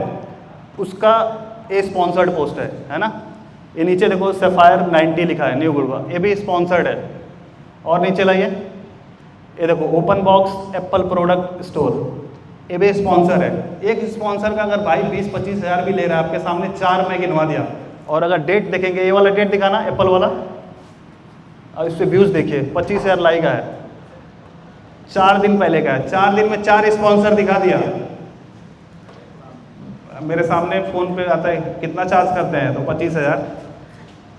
उसका ये स्पॉन्सर्ड पोस्ट है ना। ये नीचे देखो सफायर 90 लिखा है, न्यू गुड़वा, ये भी स्पॉन्सर्ड है। और नीचे लाइए, ये देखो open box Apple product store, ये भी स्पॉन्सर है। एक स्पॉन्सर का अगर भाई 20-25 हज़ार भी ले रहा है, आपके सामने 4 मैं गिनवा दिया। और अगर डेट देखेंगे, ये वाला डेट दिखाना एप्पल वाला, और इस पर व्यूज़ देखिए 25,000 लाइक है, 4 दिन पहले का है। 4 दिन में 4 स्पॉन्सर दिखा दिया। मेरे सामने फ़ोन पे आता है कितना चार्ज करते हैं, तो 25,000।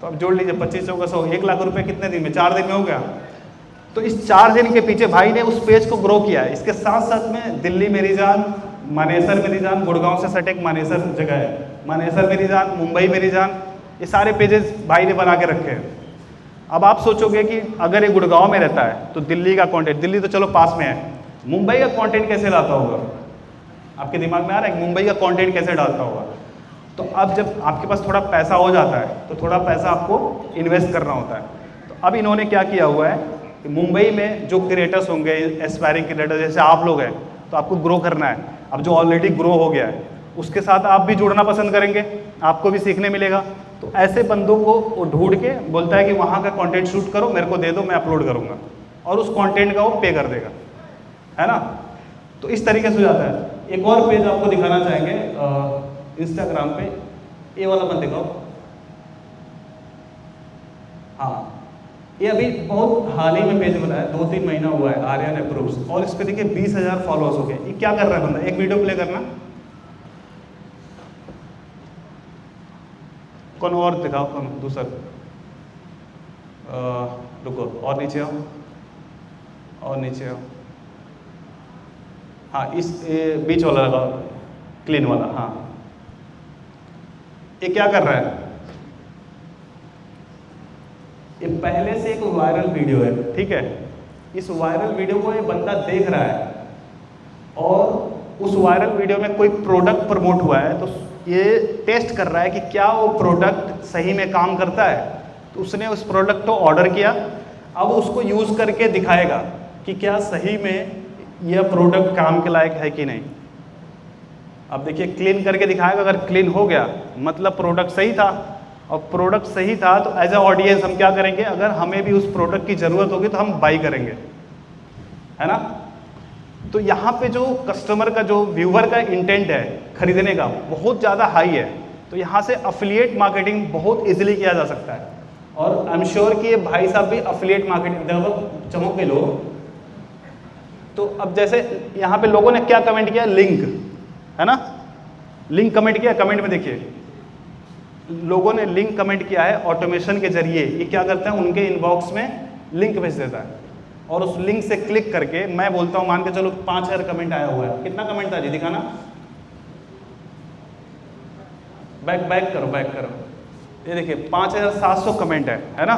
तो अब जोड़ लीजिए 25 का 100, 1 लाख रुपए कितने दिन में? 4 दिन में हो गया। तो इस 4 दिन के पीछे भाई ने उस पेज को ग्रो किया है। इसके साथ साथ में दिल्ली मेरी जान, मानेसर मेरी जान, गुड़गांव से सटे एक मानेसर जगह है, मानेसर मेरी जान, मुंबई मेरी जान, ये सारे पेजेस भाई ने बना के रखे हैं। अब आप सोचोगे कि अगर ये गुड़गांव में रहता है तो दिल्ली का कंटेंट, दिल्ली तो चलो पास में है, मुंबई का कंटेंट कैसे लाता होगा? आपके दिमाग में आ रहा है कि मुंबई का कंटेंट कैसे डालता होगा? तो अब जब आपके पास थोड़ा पैसा हो जाता है तो थोड़ा पैसा आपको इन्वेस्ट करना होता है। तो अब इन्होंने क्या किया हुआ है कि मुंबई में जो क्रिएटर्स होंगे, एस्पायरिंग क्रिएटर्स जैसे आप लोग हैं, तो आपको ग्रो करना है। अब जो ऑलरेडी ग्रो हो गया है उसके साथ आप भी जुड़ना पसंद करेंगे, आपको भी सीखने मिलेगा। तो ऐसे बंदों को वो ढूंढ के बोलता है कि वहाँ का कंटेंट शूट करो, मेरे को दे दो, मैं अपलोड करूँगा, और उस कंटेंट का वो पे कर देगा, है ना। तो इस तरीके से हो जाता है। एक और पेज आपको दिखाना चाहेंगे इंस्टाग्राम पे, ये वाला मत दिखाओ। हाँ, ये अभी बहुत हाल ही में पेज बनाया, 2-3 महीना हुआ है, आर्यन अप्रूव्स, और इस पे देखिए 20,000 फॉलोअर्स हो गए। ये क्या कर रहा है बंदा? एक वीडियो प्ले करना, कौन और दिखाओ, कौन दूसरा, रुको और नीचे आओ, और नीचे आओ। हाँ, इस बीच वाला लगाओ, क्लीन वाला। हाँ, ये क्या कर रहा है? ये पहले से एक वायरल वीडियो है, ठीक है। इस वायरल वीडियो को ये बंदा देख रहा है, और उस वायरल वीडियो में कोई प्रोडक्ट प्रमोट हुआ है, तो ये टेस्ट कर रहा है कि क्या वो प्रोडक्ट सही में काम करता है। तो उसने उस प्रोडक्ट को ऑर्डर किया, अब उसको यूज़ करके दिखाएगा कि क्या सही में यह प्रोडक्ट काम के लायक है कि नहीं। अब देखिए क्लीन करके दिखाएगा, अगर क्लीन हो गया मतलब प्रोडक्ट सही था, और प्रोडक्ट सही था तो एज अ ऑडियंस हम क्या करेंगे? अगर हमें भी उस प्रोडक्ट की ज़रूरत होगी तो हम बाई करेंगे, है ना। तो यहाँ पे जो कस्टमर का, जो व्यूअर का इंटेंट है खरीदने का, बहुत ज़्यादा हाई है। तो यहाँ से अफिलिएट मार्केटिंग बहुत इजीली किया जा सकता है। और आई एम श्योर कि ये भाई साहब भी अफिलिएट मार्केटिंग, देखो चमक के लोग। तो अब जैसे यहाँ पे लोगों ने क्या कमेंट किया? लिंक, है ना, लिंक कमेंट किया। कमेंट में देखिए लोगों ने लिंक कमेंट किया है। ऑटोमेशन के जरिए ये क्या करता है? उनके इनबॉक्स में लिंक भेज देता है, और उस लिंक से क्लिक करके, मैं बोलता हूँ मान के चलो 5,000 कमेंट आया हुआ है। कितना कमेंट था जी? दिखाना, बैक करो, बैक करो। ये देखिए 5,700 कमेंट है ना।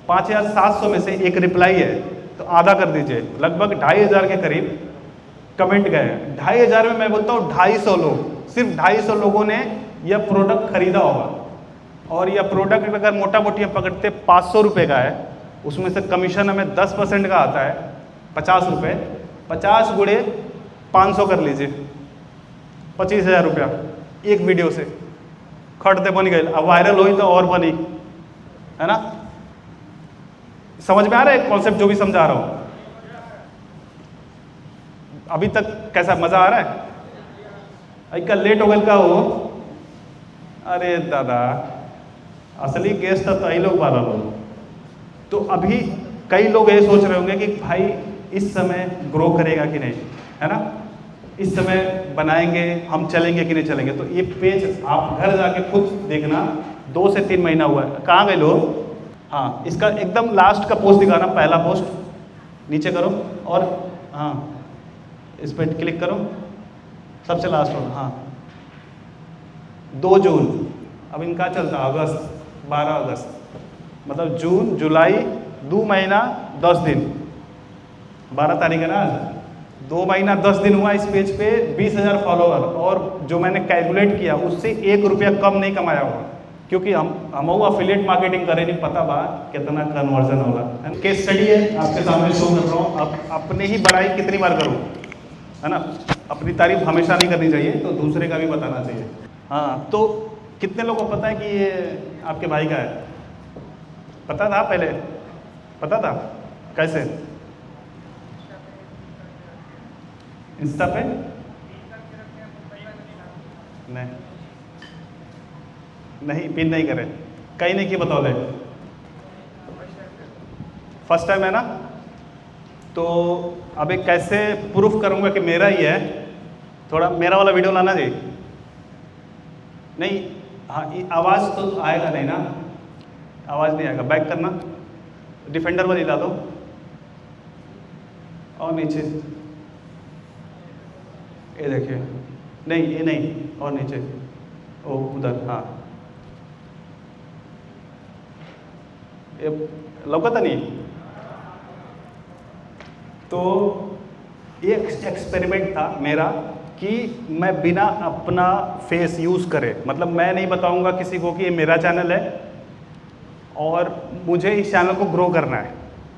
5,700 में से एक रिप्लाई है, तो आधा कर दीजिए, लगभग 2,500 के करीब कमेंट गए हैं। 2,500 में मैं बोलता हूँ 250 लोग, सिर्फ 250 लोगों ने यह प्रोडक्ट खरीदा होगा। और यह प्रोडक्ट अगर मोटा मोटी हम पकड़ते 500 रुपये का है, उसमें से कमीशन हमें 10% का आता है 50 रुपये। 50 गुणे 500 कर लीजिए, 25,000 रुपया एक वीडियो से खटते बन गए। अब वायरल हुई तो और बनी, है ना। समझ में आ रहा है कॉन्सेप्ट जो भी समझा रहा हूँ? अभी तक कैसा मज़ा आ रहा है? कल लेट हो गया का हो, अरे दादा असली गेस्ट तो ही लोग वाला लोग। तो अभी कई लोग ये सोच रहे होंगे कि भाई इस समय ग्रो करेगा कि नहीं, है ना, इस समय बनाएंगे हम, चलेंगे कि नहीं चलेंगे। तो ये पेज आप घर जाके खुद देखना, 2 से 3 महीना हुआ है। कहाँ गए लोग? हाँ, इसका एकदम लास्ट का पोस्ट दिखाना, पहला पोस्ट नीचे करो, और हाँ इस पर क्लिक करो, सबसे लास्ट वाला। हाँ, 2 जून, अब इनका चलता अगस्त, 12 अगस्त, मतलब जून जुलाई 2 महीना 10 दिन, 12 तारीख है ना आज, 2 महीना 10 दिन हुआ इस पेज पे 20,000 फॉलोअर, और जो मैंने कैलकुलेट किया उससे 1 रुपया कम नहीं कमाया हुआ, क्योंकि हम अफिलिएट मार्केटिंग करे नहीं, पता बा कितना कन्वर्जन होला। केस स्टडी है आपके सामने शो कर रहा हूँ। अब अपने ही बड़ाई कितनी बार करूँ, है ना, अपनी तारीफ हमेशा नहीं करनी चाहिए, तो दूसरे का भी बताना चाहिए। हाँ, तो कितने लोगों को पता है कि ये आपके भाई का है? पता था पहले? पता था? कैसे? इंस्टा पे? नहीं, पिन नहीं करे, कहीं नहीं की बतौले, फर्स्ट टाइम है ना। तो अभी कैसे प्रूफ करूंगा कि मेरा ही है? थोड़ा मेरा वाला वीडियो लाना जी। नहीं, हाँ, आवाज़ तो आएगा नहीं ना, आवाज़ नहीं आएगा। बैक करना, डिफेंडर वाली ला दो, और नीचे ये देखिए, नहीं ये नहीं, और नीचे, ओ उधर, हाँ, ये लौकता नहीं। तो ये एक्सपेरिमेंट था मेरा कि मैं बिना अपना फेस यूज़ करे, मतलब मैं नहीं बताऊंगा किसी को कि ये मेरा चैनल है और मुझे इस चैनल को ग्रो करना है,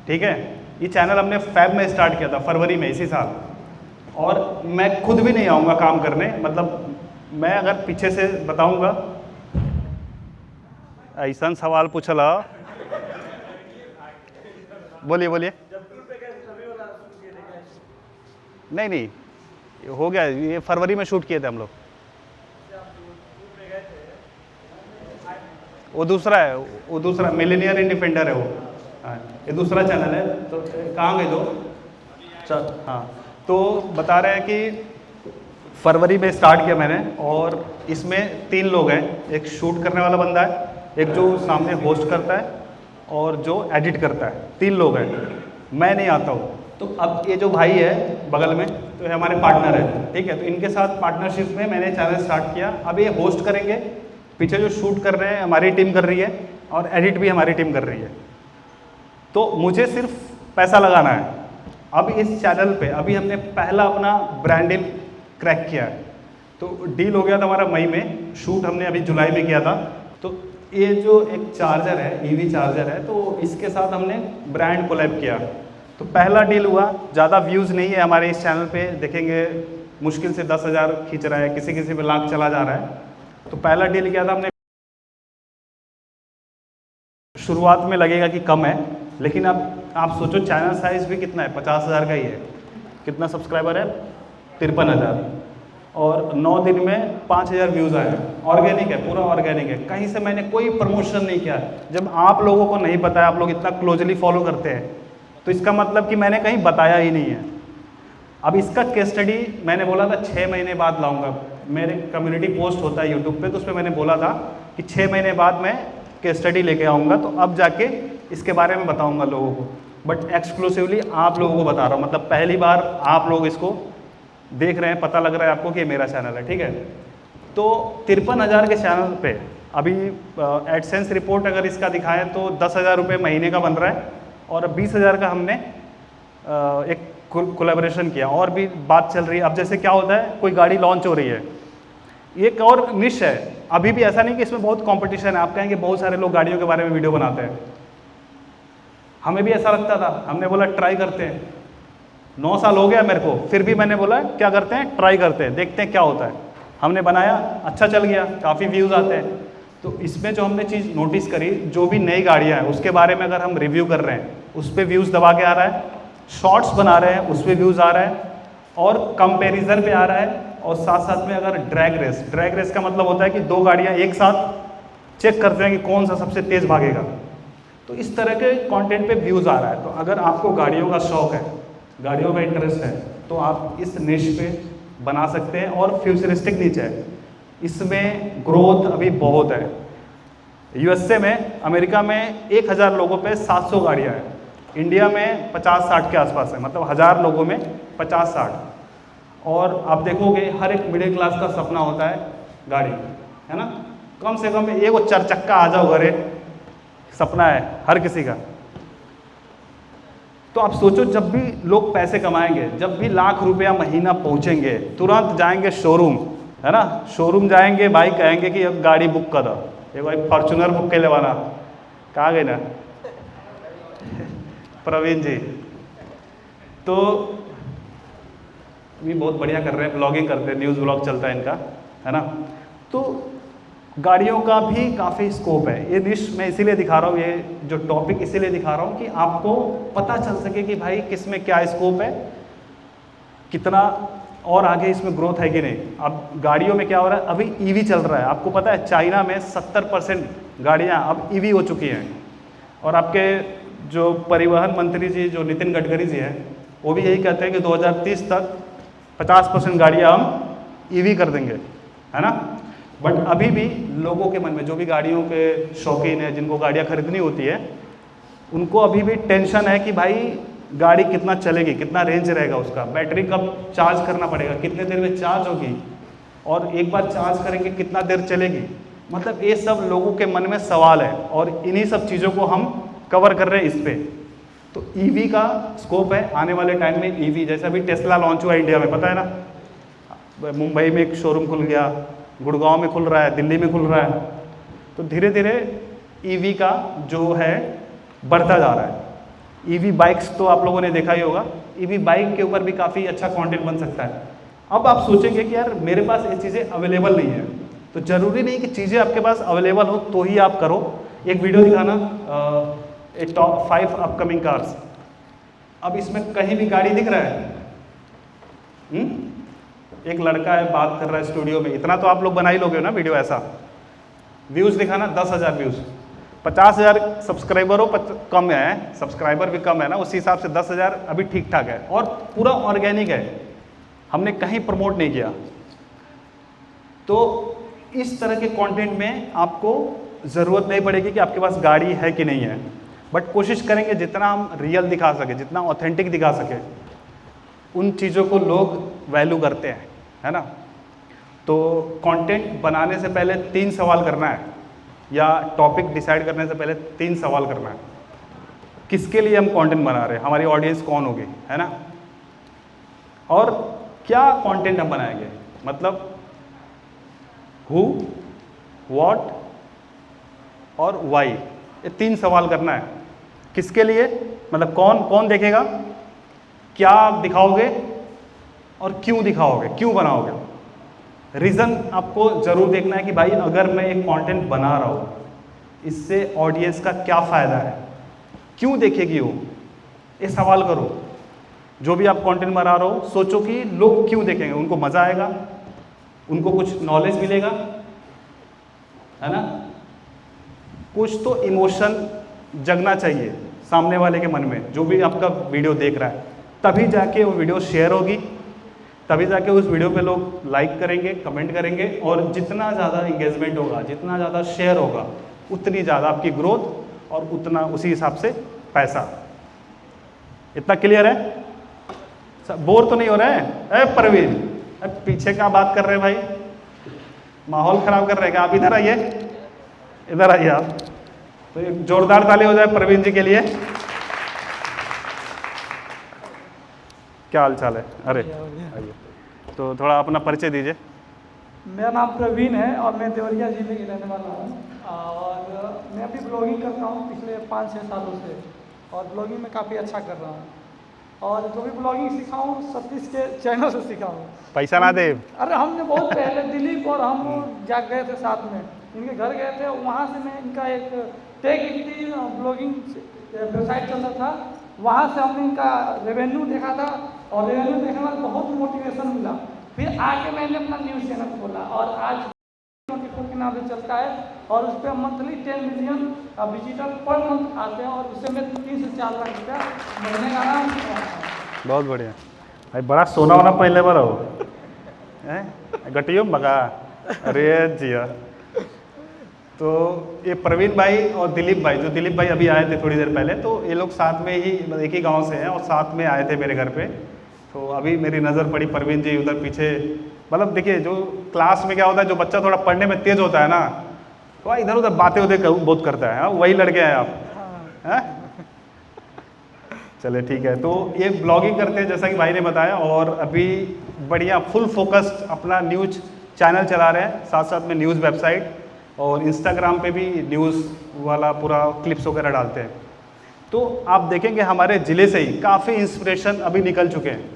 ठीक है। ये चैनल हमने फेब में स्टार्ट किया था, फरवरी में इसी साल, और मैं खुद भी नहीं आऊँगा काम करने, मतलब मैं अगर पीछे से बताऊँगा, ऐसा सवाल पूछला, बोलिए बोलिए। नहीं, हो गया, ये फरवरी में शूट किए थे हम लोग। वो दूसरा है, वो दूसरा मिलेनियर इन डिफेंडर है वो, हाँ, ये दूसरा चैनल है। तो कहाँ गए दो? चल, हाँ, तो बता रहे हैं कि फरवरी में स्टार्ट किया मैंने, और इसमें 3 लोग हैं, एक शूट करने वाला बंदा है, एक जो सामने होस्ट करता है, और जो एडिट करता है। 3 लोग हैं, मैं नहीं आता हूँ। तो अब ये जो भाई है बगल में, तो ये हमारे पार्टनर है, ठीक है। तो इनके साथ पार्टनरशिप में मैंने चैनल स्टार्ट किया। अब ये होस्ट करेंगे, पीछे जो शूट कर रहे हैं हमारी टीम कर रही है, और एडिट भी हमारी टीम कर रही है। तो मुझे सिर्फ पैसा लगाना है। अब इस चैनल पे अभी हमने पहला अपना ब्रांड डील क्रैक किया है। तो डील हो गया था हमारा मई में, शूट हमने अभी जुलाई में किया था। तो ये जो एक चार्जर है, EV चार्जर है, तो इसके साथ हमने ब्रांड कोलैब किया। तो पहला डील हुआ, ज़्यादा व्यूज़ नहीं है हमारे इस चैनल पे, देखेंगे मुश्किल से 10,000 खींच रहा है, किसी किसी पे लाख चला जा रहा है। तो पहला डील किया था हमने, शुरुआत में लगेगा कि कम है, लेकिन अब आप सोचो चैनल साइज़ भी कितना है, 50,000 का ही है। कितना सब्सक्राइबर है? 53,000, और 9 दिन में 5,000 व्यूज़ आए। ऑर्गेनिक है, पूरा ऑर्गेनिक है, कहीं से मैंने कोई प्रमोशन नहीं किया। जब आप लोगों को नहीं पता है, आप लोग इतना क्लोजली फॉलो करते हैं, तो इसका मतलब कि मैंने कहीं बताया ही नहीं है। अब इसका केस स्टडी मैंने बोला था 6 महीने बाद लाऊंगा। मेरे कम्युनिटी पोस्ट होता है यूट्यूब पे, तो उसमें मैंने बोला था कि 6 महीने बाद मैं केस स्टडी लेके आऊँगा, तो अब जाके इसके बारे में बताऊँगा लोगों को। बट एक्सक्लूसिवली आप लोगों को बता रहा हूँ, मतलब पहली बार आप लोग इसको देख रहे हैं, पता लग रहा है आपको कि ये मेरा चैनल है, ठीक है। तो 53,000 के चैनल पे अभी एडसेंस रिपोर्ट अगर इसका दिखाएं तो 10,000 रुपये महीने का बन रहा है, और 20,000 का हमने एक कोलैबोरेशन किया, और भी बात चल रही है। अब जैसे क्या होता है, कोई गाड़ी लॉन्च हो रही है, ये एक और निश है, अभी भी ऐसा नहीं कि इसमें बहुत कंपटीशन है। आप कहेंगे बहुत सारे लोग गाड़ियों के बारे में वीडियो बनाते हैं, हमें भी ऐसा लगता था, हमने बोला ट्राई करते हैं। 9 साल हो गया मेरे को, फिर भी मैंने बोला क्या करते हैं, ट्राई करते हैं, देखते हैं क्या होता है। हमने बनाया, अच्छा चल गया, काफ़ी व्यूज़ आते हैं। तो इसमें जो हमने चीज़ नोटिस करी, जो भी नई गाड़ियाँ हैं उसके बारे में अगर हम रिव्यू कर रहे हैं, उस पर व्यूज़ दबा के आ रहा है, शॉर्ट्स बना रहे हैं उस पर व्यूज़ आ रहा है, और कंपैरिजन पे आ रहा है, और साथ साथ में अगर ड्रैग रेस का मतलब होता है कि 2 गाड़ियाँ एक साथ चेक करते हैं कि कौन सा सबसे तेज़ भागेगा, तो इस तरह के कंटेंट पे व्यूज़ आ रहा है। तो अगर आपको गाड़ियों का शौक है, गाड़ियों में इंटरेस्ट है, तो आप इस निश पे बना सकते हैं, और फ्यूचरिस्टिक नीचे है, इसमें ग्रोथ अभी बहुत है। USA में, अमेरिका में 1,000 लोगों पे 700 गाड़ियाँ हैं, इंडिया में 50-60 के आसपास है, मतलब 1,000 लोगों में 50-60। और आप देखोगे हर एक मिडिल क्लास का सपना होता है गाड़ी, है ना, कम से कम एक 4 चक्का आ जाओ घरे, सपना है हर किसी का। तो आप सोचो, जब भी लोग पैसे कमाएंगे, जब भी लाख रुपया महीना पहुंचेंगे, तुरंत जाएंगे शोरूम, है ना, शोरूम जाएंगे, भाई कहेंगे कि अब गाड़ी बुक कर दो, एक भाई फॉर्चुनर बुक के लेवाना, कहाँ गए ना प्रवीण जी। तो भी बहुत बढ़िया कर रहे हैं, ब्लॉगिंग करते हैं, न्यूज़ ब्लॉग चलता है इनका, है ना। तो गाड़ियों का भी काफ़ी स्कोप है। ये निश मैं इसीलिए दिखा रहा हूँ, ये जो टॉपिक इसीलिए दिखा रहा हूँ कि आपको पता चल सके कि भाई किस में क्या स्कोप है, कितना और आगे इसमें ग्रोथ है कि नहीं। अब गाड़ियों में क्या हो रहा है, अभी ईवी चल रहा है। आपको पता है चाइना में 70% गाड़ियाँ अब ईवी हो चुकी हैं। और आपके जो परिवहन मंत्री जी जो नितिन गडकरी जी हैं, वो भी यही कहते हैं कि 2030 तक 50% गाड़ियाँ हम ईवी कर देंगे, है ना। बट अभी भी लोगों के मन में, जो भी गाड़ियों के शौकीन है, जिनको गाड़ियाँ खरीदनी होती है, उनको अभी भी टेंशन है कि भाई गाड़ी कितना चलेगी, कितना रेंज रहेगा उसका, बैटरी कब चार्ज करना पड़ेगा, कितने देर में चार्ज होगी, और एक बार चार्ज करेंगे कितना देर चलेगी। मतलब ये सब लोगों के मन में सवाल है, और इन्हीं सब चीज़ों को हम कवर कर रहे हैं इस पर। तो ईवी का स्कोप है आने वाले टाइम में। ईवी जैसे अभी टेस्ला लॉन्च हुआ इंडिया में, पता है ना, मुंबई में एक शोरूम खुल गया, गुड़गांव में खुल रहा है, दिल्ली में खुल रहा है। तो धीरे धीरे ईवी का जो है बढ़ता जा रहा है। ईवी बाइक्स तो आप लोगों ने देखा ही होगा, ईवी बाइक के ऊपर भी काफ़ी अच्छा कंटेंट बन सकता है। अब आप सोचेंगे कि यार मेरे पास ये चीज़ें अवेलेबल नहीं है, तो ज़रूरी नहीं कि चीज़ें आपके पास अवेलेबल हो तो ही आप करो। एक वीडियो दिखाना, ए टॉप 5 अपकमिंग कार्स। अब इसमें कहीं भी गाड़ी दिख रहा है? एक लड़का है बात कर रहा है स्टूडियो में, इतना तो आप लोग बना ही लोगे ना वीडियो ऐसा। व्यूज़ दिखाना 10,000 व्यूज़, 50,000 सब्सक्राइबर हो, कम है, सब्सक्राइबर भी कम है ना, उसी हिसाब से 10,000 अभी ठीक ठाक है, और पूरा ऑर्गेनिक है, हमने कहीं प्रमोट नहीं किया। तो इस तरह के कंटेंट में आपको ज़रूरत नहीं पड़ेगी कि आपके पास गाड़ी है कि नहीं है, बट कोशिश करेंगे जितना हम रियल दिखा सके, जितना ऑथेंटिक दिखा सके, उन चीज़ों को लोग वैल्यू करते हैं, है ना। तो कंटेंट बनाने से पहले 3 सवाल करना है, या टॉपिक डिसाइड करने से पहले 3 सवाल करना है। किसके लिए हम कंटेंट बना रहे हैं, हमारी ऑडियंस कौन होगी, है ना, और क्या कंटेंट हम बनाएंगे, मतलब हु, व्हाट और वाई, ये 3 सवाल करना है। किसके लिए, मतलब कौन देखेगा, क्या आप दिखाओगे और क्यों दिखाओगे, क्यों बनाओगे। रीज़न आपको ज़रूर देखना है कि भाई अगर मैं एक कंटेंट बना रहा हूँ, इससे ऑडियंस का क्या फ़ायदा है, क्यों देखेगी वो, ये सवाल करो। जो भी आप कंटेंट बना रहे हो, सोचो कि लोग क्यों देखेंगे, उनको मज़ा आएगा, उनको कुछ नॉलेज मिलेगा, है ना। कुछ तो इमोशन जगना चाहिए सामने वाले के मन में, जो भी आपका वीडियो देख रहा है, तभी जाके वो वीडियो शेयर होगी, तभी जाके उस वीडियो पे लोग लाइक करेंगे, कमेंट करेंगे, और जितना ज़्यादा इंगेजमेंट होगा, जितना ज़्यादा शेयर होगा, उतनी ज़्यादा आपकी ग्रोथ, और उतना उसी हिसाब से पैसा। इतना क्लियर है? बोर तो नहीं हो रहे हैं? प्रवीण, पीछे क्या बात कर रहे हैं भाई, माहौल ख़राब कर रहे हैं क्या? आप इधर आइए, इधर आइए आप। तो एक जोरदार ताली हो जाए प्रवीण जी के लिए। क्या हाल चाल है? अरे आइए, तो थोड़ा अपना परिचय दीजिए।
मेरा नाम प्रवीण है और मैं देवरिया जिले के रहने वाला हूँ, और मैं अभी ब्लॉगिंग करता हूँ पिछले 5-6 सालों से, और ब्लॉगिंग में काफ़ी अच्छा कर रहा हूँ। और जो भी ब्लॉगिंग सीखा हूँ सतीश के चैनल से सीखा हूँ। पैसा
ना दे।
अरे हमने बहुत पहले दिलीप और हम जा गए थे साथ में, इनके घर गए थे, वहाँ से मैं इनका एक टेक इंडी ब्लॉगिंग वेबसाइट चल रहा था, वहाँ से हमने इनका रेवेन्यू देखा था, और रेवेन्यू देखने के बाद बहुत मोटिवेशन मिला। फिर आगे मैंने अपना न्यूज़ चैनल खोला, और आज 24 के नाम से चलता है, और उस पर monthly 10 million visitor per month आते हैं, और उससे मैं 3 से 4 लाख रुपया महीने का नाम।
बहुत बढ़िया भाई, बड़ा सोना वाला पहले बार हो गटियो मगा। अरे जिया। तो ये प्रवीण भाई और दिलीप भाई, जो दिलीप भाई अभी आए थे थोड़ी देर पहले, तो ये लोग साथ में ही एक ही गांव से हैं, और साथ में आए थे मेरे घर पे। तो अभी मेरी नज़र पड़ी प्रवीण जी उधर पीछे। मतलब देखिए, जो क्लास में क्या होता है, जो बच्चा थोड़ा पढ़ने में तेज़ होता है ना, तो इधर उधर बातें उधर बहुत करता है, हाँ वही लड़के हैं आप, हैं? चले ठीक है। तो ये ब्लॉगिंग करते हैं जैसा कि भाई ने बताया, और अभी बढ़िया फुल फोकस्ड अपना न्यूज़ चैनल चला रहे हैं, साथ साथ में न्यूज़ वेबसाइट और इंस्टाग्राम पे भी न्यूज़ वाला पूरा क्लिप्स वगैरह डालते हैं। तो आप देखेंगे हमारे ज़िले से ही काफ़ी इंस्पिरेशन अभी निकल चुके हैं,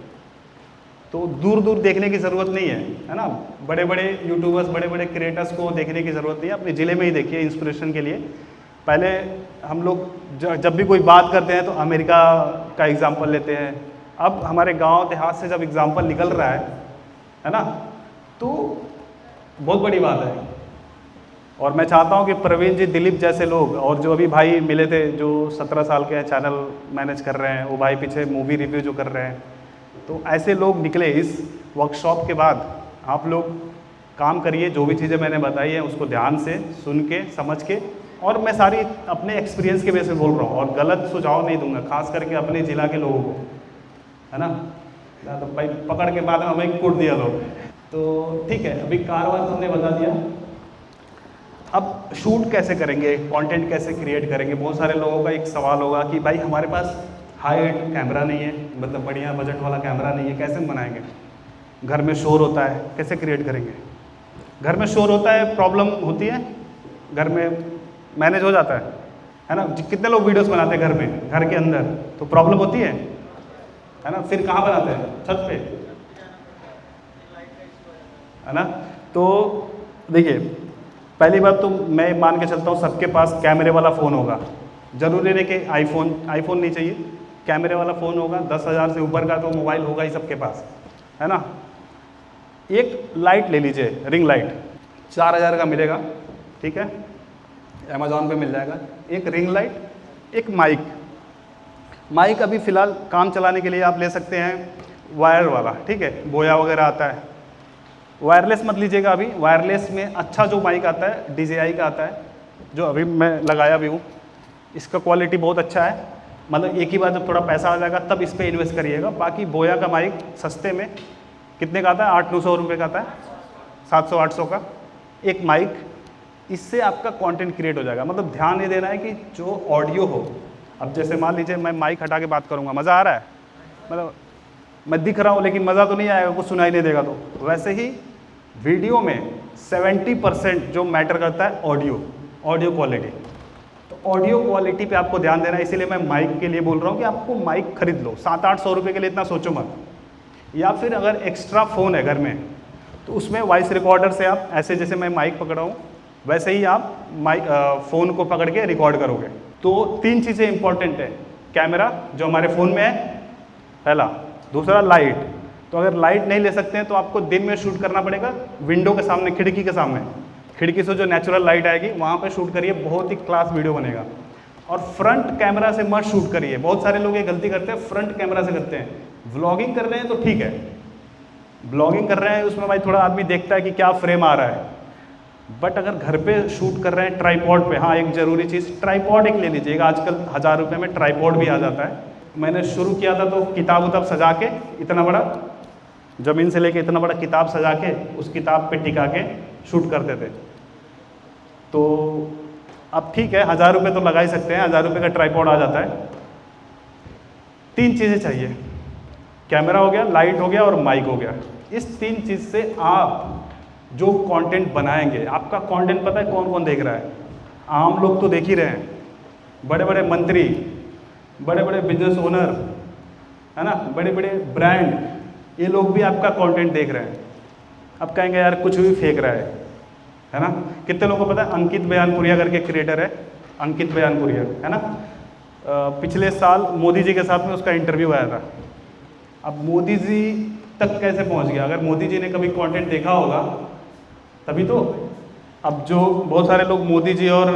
तो दूर दूर देखने की ज़रूरत नहीं है ना। बड़े बड़े यूट्यूबर्स, बड़े बड़े क्रिएटर्स को देखने की ज़रूरत नहीं है, अपने ज़िले में ही देखिए इंस्पिरेशन के लिए। पहले हम लोग जब भी कोई बात करते हैं तो अमेरिका का एग्ज़ाम्पल लेते हैं, अब हमारे गांव देहात से जब एग्ज़ाम्पल निकल रहा है ना, तो बहुत बड़ी बात है। और मैं चाहता हूं कि प्रवीण जी, दिलीप जैसे लोग, और जो अभी भाई मिले थे जो 17 साल के चैनल मैनेज कर रहे हैं, वो भाई पीछे मूवी रिव्यू जो कर रहे हैं, तो ऐसे लोग निकले इस वर्कशॉप के बाद। आप लोग काम करिए, जो भी चीज़ें मैंने बताई हैं उसको ध्यान से सुन के समझ के, और मैं सारी अपने एक्सपीरियंस के बेस पे बोल रहा हूँ और गलत सुझाव नहीं दूंगा, खास करके अपने ज़िला के लोगों को, है ना। तो भाई पकड़ के बाद में हमें कूट दिया लोग, तो ठीक है। अभी कारवार हमने बता दिया, अब शूट कैसे करेंगे, कंटेंट कैसे क्रिएट करेंगे। बहुत सारे लोगों का एक सवाल होगा कि भाई हमारे पास हाई एंड कैमरा नहीं है, मतलब बढ़िया बजट वाला कैमरा नहीं है, कैसे बनाएंगे। घर में शोर होता है, कैसे क्रिएट करेंगे। घर में शोर होता है, प्रॉब्लम होती है, घर में मैनेज हो जाता है ना। कितने लोग वीडियोस बनाते हैं घर में, घर के अंदर, तो प्रॉब्लम होती है ना। फिर कहाँ बनाते हैं, छत पे, है ना। तो देखिए, पहली बात तो मैं मान के चलता हूँ सबके पास कैमरे वाला फ़ोन होगा। ज़रूरी नहीं कि आईफोन नहीं चाहिए, कैमरे वाला फ़ोन होगा। 10,000 से ऊपर का तो मोबाइल होगा ही सबके पास, है ना। एक लाइट ले लीजिए, रिंग लाइट, 4,000 का मिलेगा, ठीक है, अमेज़ॉन पे मिल जाएगा। एक रिंग लाइट, एक माइक अभी फ़िलहाल काम चलाने के लिए आप ले सकते हैं वायर वाला, ठीक है, बोया वगैरह आता है। वायरलेस मत लीजिएगा अभी, वायरलेस में अच्छा जो माइक आता है DJI का आता है, जो अभी मैं लगाया भी हूँ, इसका क्वालिटी बहुत अच्छा है। मतलब एक ही बार जब थोड़ा पैसा आ जाएगा तब इस पर इन्वेस्ट करिएगा। बाकी बोया का माइक सस्ते में कितने का आता है, 800-900 रुपये का आता है, 700-800 का एक माइक। इससे आपका कंटेंट क्रिएट हो जाएगा। मतलब ध्यान ये देना है कि जो ऑडियो हो, अब जैसे मान लीजिए मैं माइक हटा के बात करूँगा, मज़ा आ रहा है, मतलब मैं दिख रहा हूँ लेकिन मज़ा तो नहीं आएगा, कुछ सुनाई नहीं देगा। तो वैसे ही वीडियो में 70% जो मैटर करता है ऑडियो क्वालिटी। तो ऑडियो क्वालिटी पे आपको ध्यान देना है। इसीलिए मैं माइक के लिए बोल रहा हूँ कि आपको माइक खरीद लो। 700-800 रुपये के लिए इतना सोचो मत। या फिर अगर एक्स्ट्रा फ़ोन है घर में तो उसमें वॉइस रिकॉर्डर से आप ऐसे, जैसे मैं माइक पकड़ा हूँ वैसे ही आप फ़ोन को पकड़ के रिकॉर्ड करोगे। तो 3 चीज़ें इंपॉर्टेंट है, कैमरा जो हमारे फ़ोन में है पहला, दूसरा लाइट। तो अगर लाइट नहीं ले सकते हैं तो आपको दिन में शूट करना पड़ेगा, विंडो के सामने, खिड़की के सामने, खिड़की से जो नेचुरल लाइट आएगी वहाँ पे शूट करिए, बहुत ही क्लास वीडियो बनेगा। और फ्रंट कैमरा से मत शूट करिए। बहुत सारे लोग ये गलती करते हैं, फ्रंट कैमरा से करते हैं। व्लॉगिंग कर रहे हैं तो ठीक है, ब्लॉगिंग कर रहे हैं उसमें भाई थोड़ा आदमी देखता है कि क्या फ्रेम आ रहा है, बट अगर घर पे शूट कर रहे हैं ट्राइपॉड पे, हाँ एक ज़रूरी चीज़, ट्राइपॉड एक ले लीजिएगा। आजकल 1000 रुपये में ट्राइपॉड भी आ जाता है। मैंने शुरू किया था तो किताब उताब सजा के, इतना बड़ा ज़मीन से लेके इतना बड़ा किताब सजा के उस किताब पे टिका के शूट करते थे। तो अब ठीक है, 1000 रुपये तो लगा ही सकते हैं, 1000 रुपये का ट्राइपॉड आ जाता है। 3 चीज़ें चाहिए, कैमरा हो गया, लाइट हो गया और माइक हो गया। इस 3 चीज़ से आप जो कंटेंट बनाएंगे, आपका कंटेंट पता है कौन कौन देख रहा है? आम लोग तो देख ही रहे हैं, बड़े बड़े मंत्री, बड़े बड़े बिजनेस ओनर, है ना, बड़े बड़े ब्रांड, ये लोग भी आपका कंटेंट देख रहे हैं। अब कहेंगे यार कुछ भी फेंक रहा है ना। कितने लोगों को पता है अंकित बयानपुरिया करके क्रिएटर है, अंकित बयानपुरिया, है ना। पिछले साल मोदी जी के साथ में उसका इंटरव्यू आया था। अब मोदी जी तक कैसे पहुंच गया? अगर मोदी जी ने कभी कंटेंट देखा होगा तभी तो। अब जो बहुत सारे लोग मोदी जी और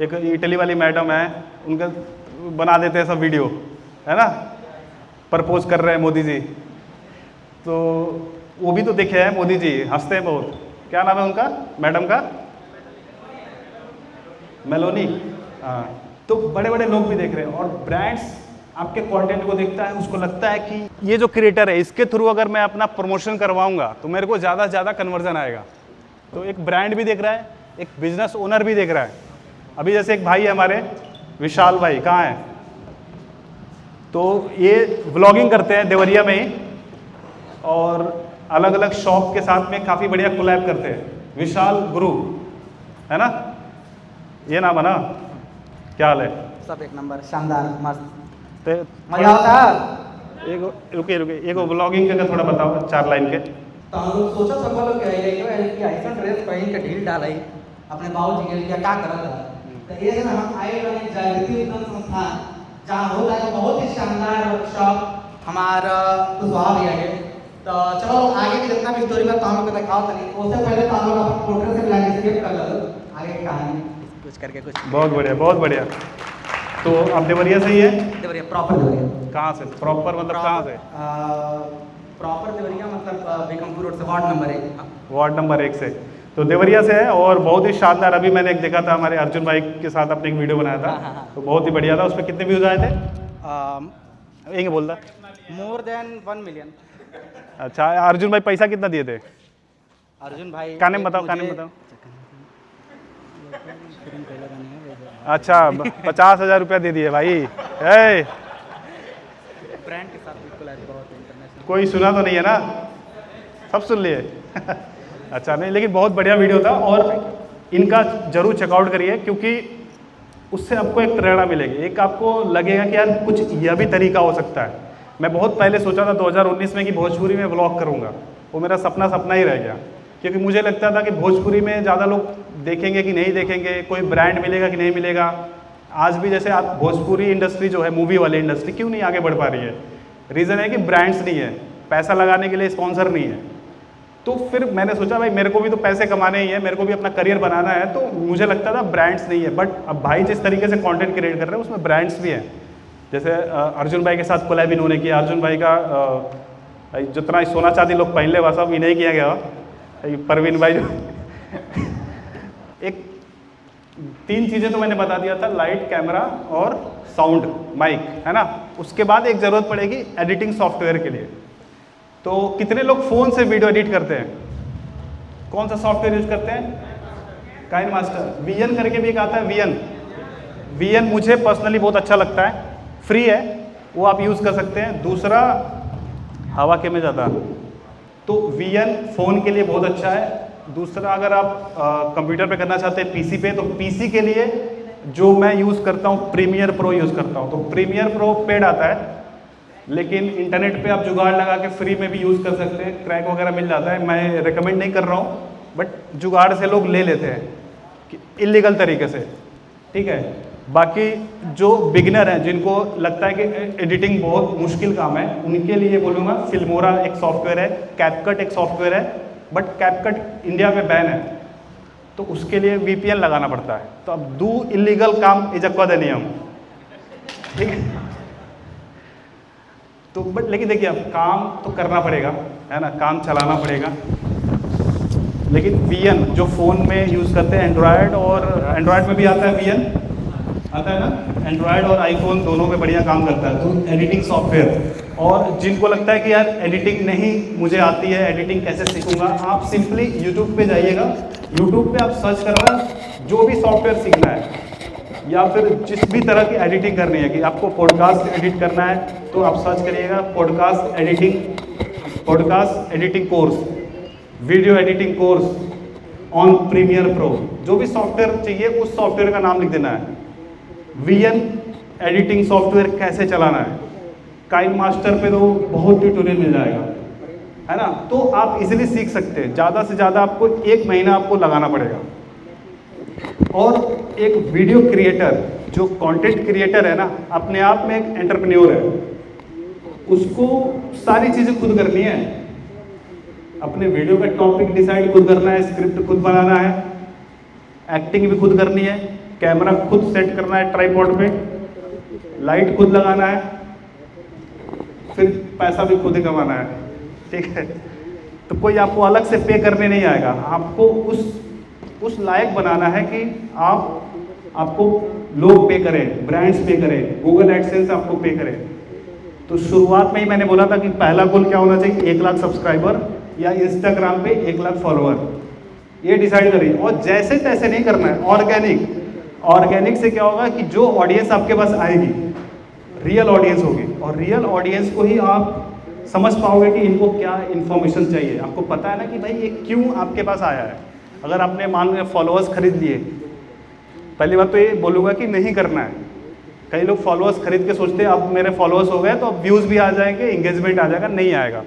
एक इटली वाली मैडम है उनका बना देते हैं सब वीडियो, है ना, प्रपोज कर रहे हैं मोदी जी, तो वो भी तो देखे हैं मोदी जी, हंसते हैं बहुत। क्या नाम है उनका, मैडम का? मेलोनी। हाँ, तो बड़े बड़े लोग भी देख रहे हैं और ब्रांड्स आपके कंटेंट को देखता है, उसको लगता है कि ये जो क्रिएटर है इसके थ्रू अगर मैं अपना प्रमोशन करवाऊंगा तो मेरे को ज़्यादा से ज़्यादा कन्वर्जन आएगा। तो एक ब्रांड भी देख रहा है, एक बिजनेस ओनर भी देख रहा है। अभी जैसे एक भाई है हमारे, विशाल भाई, कहाँ है, तो ये व्लॉगिंग करते हैं देवरिया में ही, और अलग अलग शॉप के साथ में काफ़ी बढ़िया कोलैब करते हैं। विशाल गुरु है ना, ये नाम है ना, क्या हाल है?
सब एक नंबर, शानदार, मस्त,
तो
मजा आता है।
एक रुके एक व्लॉगिंग का थोड़ा बताओ 4 लाइन के।
तो हम लोग सोचा सब लोग क्या है कि ऐसा ड्रेस पहन के ढील डाल आई अपने बाबूजी के लिए, क्या करत है। तो ये ना हम आए वाले जागृति उद्यम संस्थान, जहाँ हो रहा है बहुत ही शानदार वर्कशॉप हमारा कुशवाहा भैया है। तो चलो आगे की जितना भी स्टोरी में तो हम लोग को दिखाओ तनी, उससे पहले तो हम लोग अपने पोर्ट्रेट से लैंडस्केप कर लो, आगे की कहानी कुछ करके कुछ।
बहुत बढ़िया, बहुत बढ़िया। तो आप देवरिया से ही है?
देवरिया प्रॉपर, देवरिया
कहाँ से प्रॉपर, मतलब कहाँ से?
प्रॉपर देवरिया मतलब बेगमपुर रोड से, वार्ड नंबर 1।
वार्ड नंबर 1 से, तो देवरिया से है। और बहुत ही शानदार, अभी मैंने एक देखा था, हमारे अर्जुन भाई के साथ अपने एक वीडियो बनाया था, तो बहुत ही बढ़िया था। उस पर कितने व्यूज़ आए थे? यही बोल रहा,
मोर देन 1 मिलियन।
अच्छा, अर्जुन भाई पैसा कितना दिए थे?
अर्जुन भाई
काने में बताओ, काने में बताओ। अच्छा, 50,000 रुपया दे दिए भाई।
ब्रांड के साथ बिल्कुल है, बहुत इंटरनेशनल।
कोई सुना तो नहीं है ना? सब सुन लिए? अच्छा, नहीं, लेकिन बहुत बढ़िया वीडियो था, और इनका जरूर चेकआउट करिए, क्योंकि उससे आपको एक प्रेरणा मिलेगी। एक आपको लगेगा कि यार कुछ यह भी तरीका हो सकता है। मैं बहुत पहले सोचा था 2019 में कि भोजपुरी में व्लॉग करूँगा, वो मेरा सपना ही रह गया, क्योंकि मुझे लगता था कि भोजपुरी में ज़्यादा लोग देखेंगे कि नहीं देखेंगे, कोई ब्रांड मिलेगा कि नहीं मिलेगा। आज भी जैसे आप भोजपुरी इंडस्ट्री जो है, मूवी वाली इंडस्ट्री क्यों नहीं आगे बढ़ पा रही है? रीज़न है कि ब्रांड्स नहीं है, पैसा लगाने के लिए स्पॉन्सर नहीं है। तो फिर मैंने सोचा भाई मेरे को भी तो पैसे कमाने ही है, मेरे को भी अपना करियर बनाना है। तो मुझे लगता था ब्रांड्स नहीं है, बट अब भाई जिस तरीके से कंटेंट क्रिएट कर रहे हैं उसमें ब्रांड्स भी हैं। जैसे अर्जुन भाई के साथ कोलैब इन्होंने किया, अर्जुन भाई का जितना सोना चांदी लोग पहले वह सब इन्हें किया गया। परवीन भाई जो एक 3 चीज़ें तो मैंने बता दिया था, लाइट, कैमरा और साउंड, माइक, है ना। उसके बाद एक ज़रूरत पड़ेगी एडिटिंग सॉफ्टवेयर के लिए। तो कितने लोग फ़ोन से वीडियो एडिट करते हैं? कौन सा सॉफ्टवेयर यूज़ करते हैं? काइन मास्टर, VN करके भी एक आता है, VN मुझे पर्सनली बहुत अच्छा लगता है, फ्री है, वो आप यूज़ कर सकते हैं। दूसरा हवा के में ज़्यादा, तो VN फ़ोन के लिए बहुत अच्छा है। दूसरा अगर आप कंप्यूटर पे करना चाहते हैं, PC पे, तो PC के लिए जो मैं यूज़ करता हूँ प्रीमियर प्रो यूज़ करता हूँ। तो प्रीमियर प्रो पेड आता है, लेकिन इंटरनेट पे आप जुगाड़ लगा के फ्री में भी यूज़ कर सकते हैं, क्रैक वगैरह मिल जाता है। मैं रिकमेंड नहीं कर रहा हूँ, बट जुगाड़ से लोग ले लेते हैं कि इलीगल तरीके से, ठीक है। बाकी जो बिगिनर हैं, जिनको लगता है कि एडिटिंग बहुत मुश्किल काम है, उनके लिए बोलूँगा फिल्मोरा एक सॉफ्टवेयर है, कैपकट एक सॉफ्टवेयर है, बट कैपकट इंडिया में बैन है, तो उसके लिए VPN लगाना पड़ता है। तो अब दो इलीगल काम इजक्वा देनी हम, ठीक है। तो बट लेकिन देखिए, अब काम तो करना पड़ेगा, है ना, काम चलाना पड़ेगा। लेकिन VN जो फ़ोन में यूज़ करते हैं, एंड्रॉयड में भी आता है, VN आता है ना, एंड्रॉयड और आईफोन दोनों में बढ़िया काम करता है। तो एडिटिंग सॉफ्टवेयर, और जिनको लगता है कि यार एडिटिंग नहीं मुझे आती है, एडिटिंग कैसे सीखूंगा, आप सिंपली यूट्यूब पे जाइएगा, यूट्यूब पे आप सर्च करना जो भी सॉफ्टवेयर सीखना है, या फिर जिस भी तरह की एडिटिंग करनी है, कि आपको पॉडकास्ट एडिट करना है तो आप सर्च करिएगा podcast editing course, video editing course on Premiere Pro. जो भी सॉफ्टवेयर चाहिए उस सॉफ्टवेयर का नाम लिख देना है। VN एडिटिंग सॉफ्टवेयर कैसे चलाना है, काइन मास्टर पे तो बहुत ट्यूटोरियल मिल जाएगा, है ना। तो आप इजीली सीख सकते हैं। ज़्यादा से ज़्यादा आपको 1 महीना आपको लगाना पड़ेगा। और एक वीडियो क्रिएटर, जो कंटेंट क्रिएटर है ना, अपने आप में एक एंटरप्रेन्योर है, उसको सारी चीज़ें खुद करनी है। अपने वीडियो का टॉपिक डिसाइड खुद करना है, स्क्रिप्ट खुद बनाना है, एक्टिंग भी खुद करनी है, कैमरा खुद सेट करना है ट्राइपॉड पे, लाइट खुद लगाना है, फिर पैसा भी खुद ही कमाना है, ठीक है। तो कोई आपको अलग से पे करने नहीं आएगा, आपको उस लायक बनाना है कि आपको लोग पे करें, ब्रांड्स पे करें, गूगल एडसेंस आपको पे करें। तो शुरुआत में ही मैंने बोला था कि पहला गोल क्या होना चाहिए, 1 लाख सब्सक्राइबर, या इंस्टाग्राम पे 1 लाख फॉलोअर। ये डिसाइड करिए, और जैसे तैसे नहीं करना है, ऑर्गेनिक से क्या होगा कि जो ऑडियंस आपके पास आएगी रियल ऑडियंस होगी, और रियल ऑडियंस को ही आप समझ पाओगे कि इनको क्या इन्फॉर्मेशन चाहिए। आपको पता है ना कि भाई ये क्यों आपके पास आया है। अगर आपने मान लिया फॉलोअर्स खरीद लिए, पहली बात तो ये बोलूँगा कि नहीं करना है। कई लोग फॉलोअर्स खरीद के सोचते हैं अब मेरे फॉलोअर्स हो गए तो अब व्यूज़ भी आ जाएंगे, इंगेजमेंट आ जाएगा, नहीं आएगा।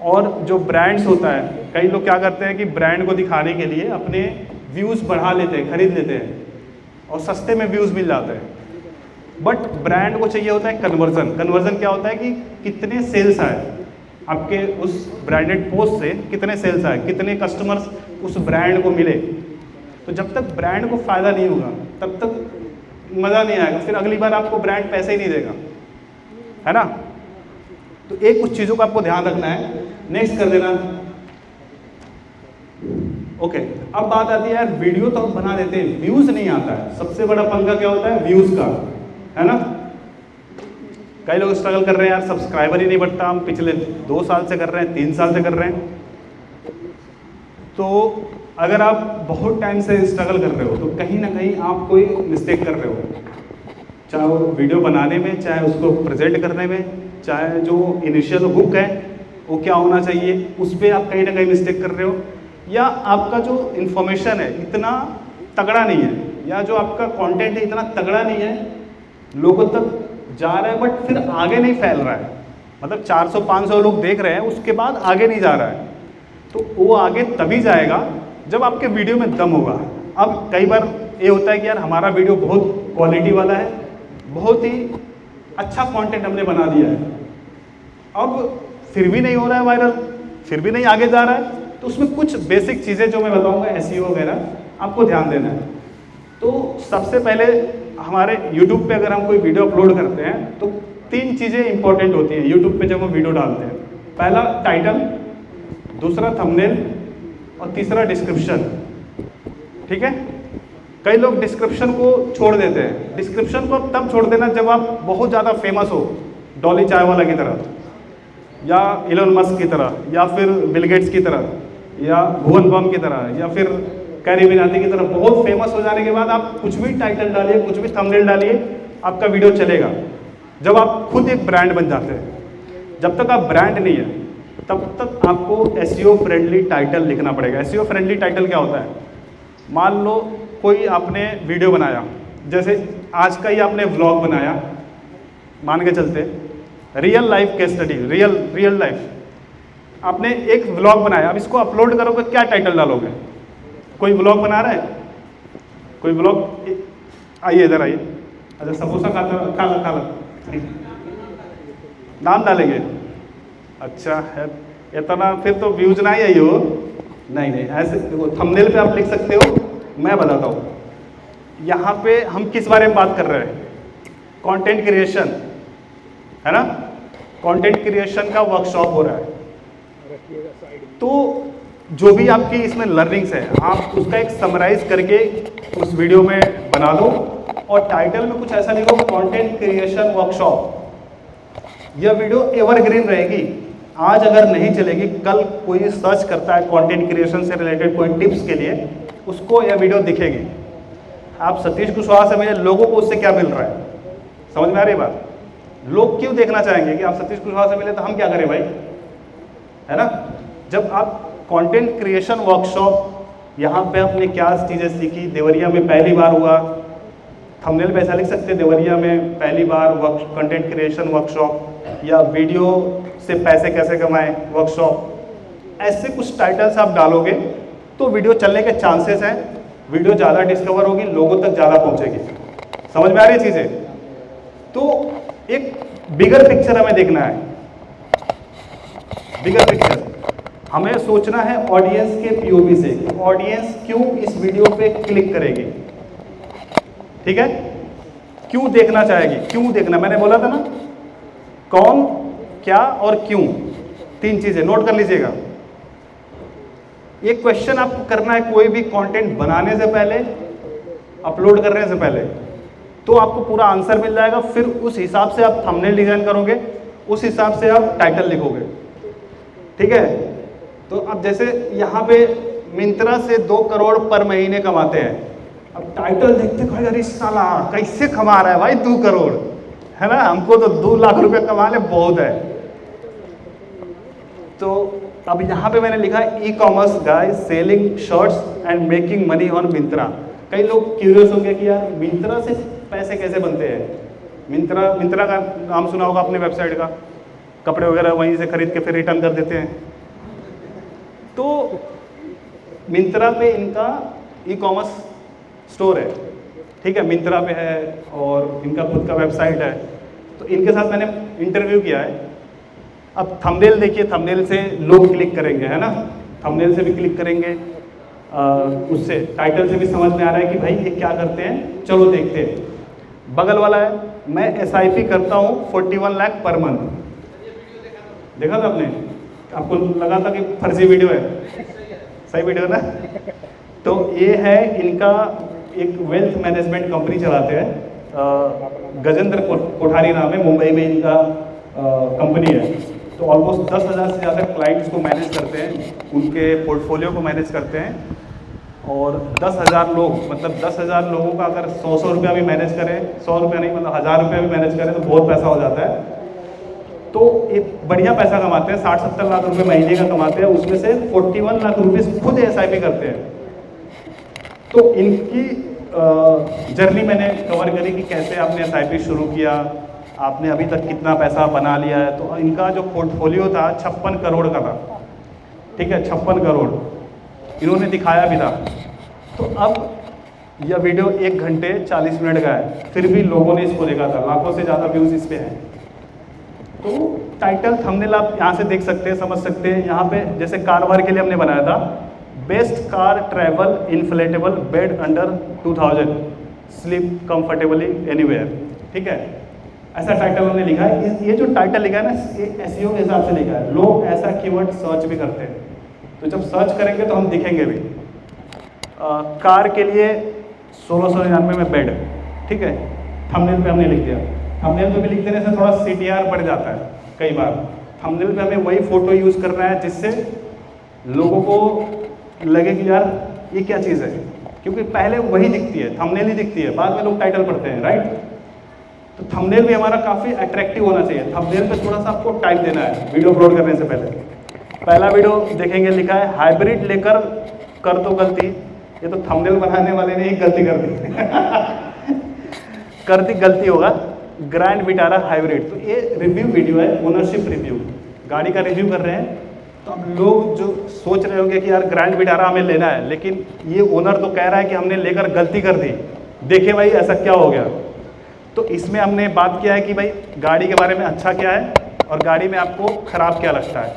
और जो ब्रांड्स होता है, कई लोग क्या करते हैं कि ब्रांड को दिखाने के लिए अपने व्यूज़ बढ़ा लेते हैं, खरीद लेते हैं और सस्ते में व्यूज़ मिल जाते हैं। बट ब्रांड को चाहिए होता है कन्वर्जन क्या होता है कि कितने सेल्स आए आपके उस ब्रांडेड पोस्ट से, कितने सेल्स आए, कितने कस्टमर्स उस ब्रांड को मिले। तो जब तक ब्रांड को फ़ायदा नहीं होगा तब तक मज़ा नहीं आएगा, फिर अगली बार आपको ब्रांड पैसे ही नहीं देगा, है ना। तो एक कुछ चीज़ों का आपको ध्यान रखना है। नेक्स्ट कर देना। ओके, अब बात आती है यार वीडियो तो हम बना देते हैं, व्यूज़ नहीं आता है। सबसे बड़ा पंगा क्या होता है, व्यूज़ का, है ना। कई लोग स्ट्रगल कर रहे हैं यार, सब्सक्राइबर ही नहीं बढ़ता, हम पिछले 2 साल से कर रहे हैं, 3 साल से कर रहे हैं। तो अगर आप बहुत टाइम से स्ट्रगल कर रहे हो तो कहीं ना कहीं आप कोई मिस्टेक कर रहे हो, चाहे वो वीडियो बनाने में, चाहे उसको प्रेजेंट करने में, चाहे जो इनिशियल हुक है वो क्या होना चाहिए, उस पर आप कहीं ना कहीं मिस्टेक कर रहे हो, या आपका जो इन्फॉर्मेशन है इतना तगड़ा नहीं है, या जो आपका कंटेंट है इतना तगड़ा नहीं है, लोगों तक जा रहा है बट फिर आगे नहीं फैल रहा है। मतलब 400-500 लोग देख रहे हैं, उसके बाद आगे नहीं जा रहा है। तो वो आगे तभी जाएगा जब आपके वीडियो में दम होगा। अब कई बार ये होता है कि यार हमारा वीडियो बहुत क्वालिटी वाला है, बहुत ही अच्छा कंटेंट हमने बना दिया है, अब फिर भी नहीं हो रहा है वायरल, फिर भी नहीं आगे जा रहा है। तो उसमें कुछ बेसिक चीज़ें जो मैं बताऊंगा एसईओ वगैरह, आपको ध्यान देना है। तो सबसे पहले हमारे YouTube पे अगर हम कोई वीडियो अपलोड करते हैं तो 3 चीज़ें इंपॉर्टेंट होती हैं YouTube पे जब हम वीडियो डालते हैं। पहला टाइटल, दूसरा थंबनेल और तीसरा डिस्क्रिप्शन। ठीक है, कई लोग डिस्क्रिप्शन को छोड़ देते हैं। डिस्क्रिप्शन को तब छोड़ देना जब आप बहुत ज़्यादा फेमस हो, डॉली चाय वाला की तरह, या इलोन मस्क की तरह, या फिर बिल गेट्स की तरह, या भुवन बम की तरह, या फिर कैरी मिनाटी की तरह बहुत फेमस हो जाने के बाद आप कुछ भी टाइटल डालिए, कुछ भी थंबनेल डालिए, आपका वीडियो चलेगा। जब आप खुद एक ब्रांड बन जाते हैं, जब तक आप ब्रांड नहीं है तब तक आपको एसईओ फ्रेंडली टाइटल लिखना पड़ेगा। एसईओ फ्रेंडली टाइटल क्या होता है, मान लो कोई आपने वीडियो बनाया, जैसे आज का ही आपने व्लॉग बनाया, मान के चलते real life case study, real life आपने एक व्लॉग बनाया। अब इसको अपलोड करोगे, क्या टाइटल डालोगे? कोई व्लॉग बना रहा है, कोई व्लॉग, आइए इधर आइए, अच्छा समोसा खाला नाम डालेंगे, अच्छा है इतना, फिर तो व्यूज ना ही आई हो। नहीं, ऐसे थंबनेल पे आप लिख सकते हो। मैं बताता हूँ यहाँ पे हम किस बारे में बात कर रहे हैं, कंटेंट क्रिएशन, है ना। कंटेंट क्रिएशन का वर्कशॉप हो रहा है, तो जो भी आपकी इसमें लर्निंग्स है आप उसका एक समराइज करके उस वीडियो में बना दो, और टाइटल में कुछ ऐसा लिखो, कंटेंट क्रिएशन वर्कशॉप। यह वीडियो एवरग्रीन रहेगी, आज अगर नहीं चलेगी, कल कोई सर्च करता है कंटेंट क्रिएशन से रिलेटेड कोई टिप्स के लिए, उसको यह वीडियो दिखेगी। आप सतीश कुशवाहा से मिले, लोगों को उससे क्या मिल रहा है, समझ में आ रही बात। लोग क्यों देखना चाहेंगे कि आप सतीश कुशवाहा से मिले तो हम क्या करें भाई, है ना। जब आप कंटेंट क्रिएशन वर्कशॉप, यहाँ पे आपने क्या चीज़ें सीखी, देवरिया में पहली बार हुआ, थंबनेल पे ऐसा लिख सकते, देवरिया में पहली बार कंटेंट क्रिएशन वर्कशॉप, या वीडियो से पैसे कैसे कमाएं वर्कशॉप। ऐसे कुछ टाइटल्स आप डालोगे तो वीडियो चलने के चांसेस हैं, वीडियो ज़्यादा डिस्कवर होगी, लोगों तक ज़्यादा पहुँचेगी। समझ में आ रही चीज़ें। तो एक बिगर पिक्चर हमें देखना है, बिगर पिक्चर हमें सोचना है ऑडियंस के पीओवी से, ऑडियंस क्यों इस वीडियो पे क्लिक करेगी, ठीक है, क्यों देखना चाहेगी, क्यों देखना। मैंने बोला था ना, कौन, क्या और क्यों, 3 चीजें नोट कर लीजिएगा। ये क्वेश्चन आपको करना है कोई भी कंटेंट बनाने से पहले, अपलोड करने से पहले, तो आपको पूरा आंसर मिल जाएगा। फिर उस हिसाब से आप थंबनेल डिजाइन करोगे, उस हिसाब से आप टाइटल लिखोगे, ठीक है। तो अब जैसे यहाँ पे मिंत्रा से 2 करोड़ पर महीने कमाते हैं। अब टाइटल देखते भाई अरे साला कैसे कमा रहा है भाई 2 करोड़, है ना, हमको तो 2 लाख रुपए कमा ले बहुत है। तो अब यहाँ पे मैंने लिखा e commerce guys selling shirts and making money on Myntra. कई लोग क्यूरियस होंगे कि यार मिंत्रा से पैसे कैसे बनते हैं। मिंत्रा का नाम सुना होगा अपने वेबसाइट का, कपड़े वगैरह वहीं से खरीद के फिर रिटर्न कर देते हैं। तो मिंत्रा पे इनका ई कॉमर्स स्टोर है, ठीक है, मिंत्रा पे है और इनका खुद का वेबसाइट है। तो इनके साथ मैंने इंटरव्यू किया है। अब थंबनेल देखिए, थंबनेल से लोग क्लिक करेंगे, है ना, थंबनेल से भी क्लिक करेंगे, उससे टाइटल से भी समझ में आ रहा है कि भाई ये क्या करते हैं, चलो देखते हैं। बगल वाला है मैं SIP करता हूँ 41 लाख पर मंथ। देखा था आपने, आपको लगा था कि फर्जी वीडियो है, सही वीडियो ना। तो ये है इनका एक वेल्थ मैनेजमेंट कंपनी चलाते हैं, गजेंद्र कोठारी नाम है, मुंबई में इनका कंपनी है। तो ऑलमोस्ट 10,000 से ज़्यादा क्लाइंट्स को मैनेज करते हैं, उनके पोर्टफोलियो को मैनेज करते हैं। और 10,000 लोग, मतलब 10,000 लोगों का अगर 100 रुपया भी मैनेज करें, 100 रुपया नहीं मतलब 1000 रुपया भी मैनेज करें तो बहुत पैसा हो जाता है। तो ये बढ़िया पैसा कमाते हैं, 60-70 लाख रुपए महीने का कमाते हैं, उसमें से 41 लाख रुपए खुद SIP करते हैं। तो इनकी जर्नी मैंने कवर करी कि कैसे आपने SIP शुरू किया, आपने अभी तक कितना पैसा बना लिया है। तो इनका जो पोर्टफोलियो था 56 करोड़ का था, ठीक है, 56 करोड़ इन्होंने दिखाया भी था। तो अब यह वीडियो 1 घंटे 40 मिनट का है, फिर भी लोगों ने इसको देखा था, लाखों से ज़्यादा व्यूज़ इस पे हैं। तो टाइटल थंबनेल आप यहाँ से देख सकते हैं, समझ सकते हैं। यहाँ पे जैसे कार वार के लिए हमने बनाया था, best car travel inflatable bed under 2000 sleep comfortably anywhere, ठीक है, ऐसा टाइटल हमने लिखा है। ये जो टाइटल लिखा है ना, ये SEO के हिसाब से लिखा है। लोग ऐसा कीवर्ड सर्च भी करते हैं, तो जब सर्च करेंगे तो हम दिखेंगे भी। कार के लिए 1699 में बेड, ठीक है, थंबनेल पे हमने लिख दिया। थंबनेल पे भी लिख देने से थोड़ा CTR बढ़ जाता है कई बार। थंबनेल पे हमें वही फोटो यूज़ करना है जिससे लोगों को लगे कि यार ये क्या चीज़ है, क्योंकि पहले वही दिखती है, थंबनेल ही दिखती है, बाद में लोग टाइटल पढ़ते हैं, राइट। तो थंबनेल भी हमारा काफ़ी अट्रैक्टिव होना चाहिए। थंबनेल पे थोड़ा सा आपको टाइम देना है वीडियो अपलोड करने से पहले। पहला वीडियो देखेंगे, लिखा है हाइब्रिड लेकर कर तो गलती। ये तो थंबनेल बनाने वाले ने ही गलती कर दी कर दी गलती होगा, ग्रैंड विटारा हाइब्रिड। तो ये रिव्यू वीडियो है, ओनरशिप रिव्यू, गाड़ी का रिव्यू कर रहे हैं। तो अब लोग जो सोच रहे होंगे कि यार ग्रैंड विटारा हमें लेना है, लेकिन ये ओनर तो कह रहा है कि हमने लेकर गलती कर दी, देखे भाई ऐसा क्या हो गया। तो इसमें हमने बात किया है कि भाई गाड़ी के बारे में अच्छा क्या है और गाड़ी में आपको ख़राब क्या लगता है,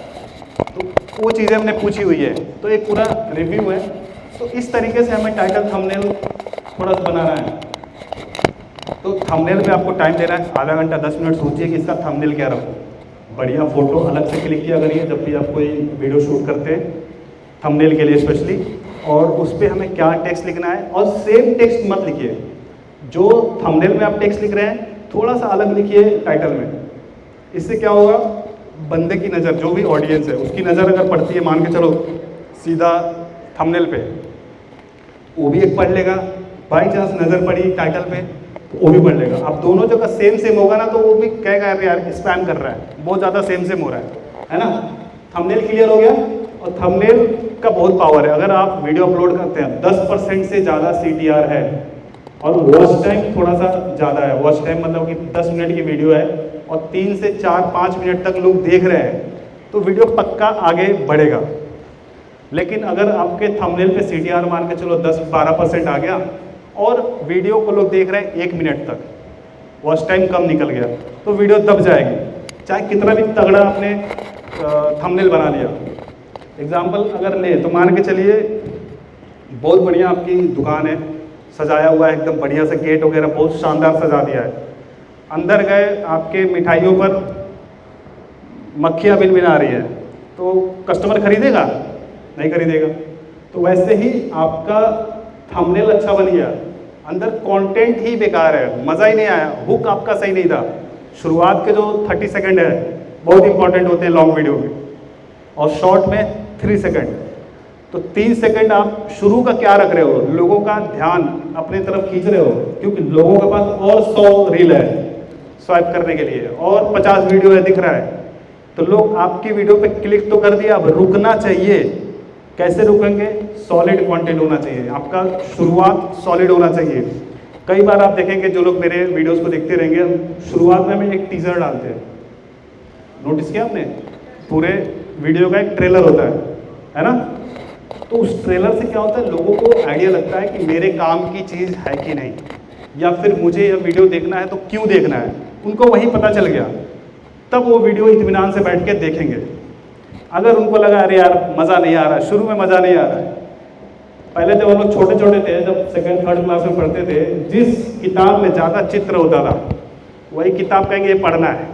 तो वो चीज़ें हमने पूछी हुई है। तो एक पूरा रिव्यू है। तो इस तरीके से हमें टाइटल थंबनेल थोड़ा सा बनाना है। तो थंबनेल पे आपको टाइम देना है, आधा घंटा 10 मिनट सोचिए कि इसका थंबनेल क्या रखो। बढ़िया फ़ोटो अलग से क्लिक किया करिए जब भी आप कोई वीडियो शूट करते हैं, थंबनेल के लिए स्पेशली। और उस पर हमें क्या टेक्स्ट लिखना है, और सेम टेक्स्ट मत लिखिए। जो थंबनेल में आप टेक्स्ट लिख रहे हैं थोड़ा सा अलग लिखिए टाइटल में। इससे क्या होगा, बंदे की नज़र, जो भी ऑडियंस है उसकी नज़र अगर पड़ती है, मान के चलो सीधा थंबनेल पे, वो भी एक पढ़ लेगा। बाई चांस नज़र पड़ी टाइटल पे तो वो भी पढ़ लेगा। अब दोनों जगह सेम सेम होगा ना, तो वो भी कहेगा यार स्पैम कर रहा है, बहुत ज़्यादा सेम सेम हो रहा है ना। थंबनेल क्लियर हो गया। और थंबनेल का बहुत पावर है। अगर आप वीडियो अपलोड करते हैं 10% से ज़्यादा CTR है और वॉच टाइम थोड़ा सा ज़्यादा है, वॉच टाइम मतलब कि 10 मिनट की वीडियो है और 3 से 4-5 मिनट तक लोग देख रहे हैं, तो वीडियो पक्का आगे बढ़ेगा। लेकिन अगर आपके थंबनेल पे CTR मान के चलो 10-12% आ गया और वीडियो को लोग देख रहे हैं 1 मिनट तक, वॉच टाइम कम निकल गया, तो वीडियो दब जाएगी, चाहे कितना भी तगड़ा आपने थंबनेल बना लिया। एग्जाम्पल अगर ले तो मान के चलिए बहुत बढ़िया आपकी दुकान है, सजाया हुआ है एकदम बढ़िया से, गेट वगैरह बहुत शानदार सजा दिया है। अंदर गए, आपके मिठाइयों पर मक्खियाँ बिन-बिना रही है, तो कस्टमर खरीदेगा? नहीं खरीदेगा। तो वैसे ही आपका थंबनेल अच्छा बन गया, अंदर कंटेंट ही बेकार है, मज़ा ही नहीं आया, हुक आपका सही नहीं था। शुरुआत के जो 30 सेकंड है बहुत इंपॉर्टेंट होते हैं लॉन्ग वीडियो में, और शॉर्ट में 3 सेकंड। तो 3 सेकंड आप शुरू का क्या रख रहे हो, लोगों का ध्यान अपनी तरफ खींच रहे हो, क्योंकि लोगों के पास और 100 रील है स्वाइप करने के लिए और 50 वीडियो है दिख रहा है, तो लोग आपकी वीडियो पे क्लिक तो कर दिया, अब रुकना चाहिए। कैसे रुकेंगे? सॉलिड कंटेंट होना चाहिए, आपका शुरुआत सॉलिड होना चाहिए। कई बार आप देखेंगे जो लोग मेरे वीडियोस को देखते रहेंगे, शुरुआत में हम एक टीजर डालते हैं, नोटिस किया आपने? पूरे वीडियो का एक ट्रेलर होता है ना? तो उस ट्रेलर से क्या होता है, लोगों को आइडिया लगता है कि मेरे काम की चीज़ है कि नहीं, या फिर मुझे यह वीडियो देखना है तो क्यों देखना है, उनको वही पता चल गया। तब वो वीडियो इत्मीनान से बैठ के देखेंगे। अगर उनको लगा अरे यार मज़ा नहीं आ रहा, शुरू में मज़ा नहीं आ रहा है, पहले जब हम लोग छोटे छोटे थे, जब 2nd 3rd क्लास में पढ़ते थे, जिस किताब में ज़्यादा चित्र होता था वही किताब कहेंगे ये पढ़ना है,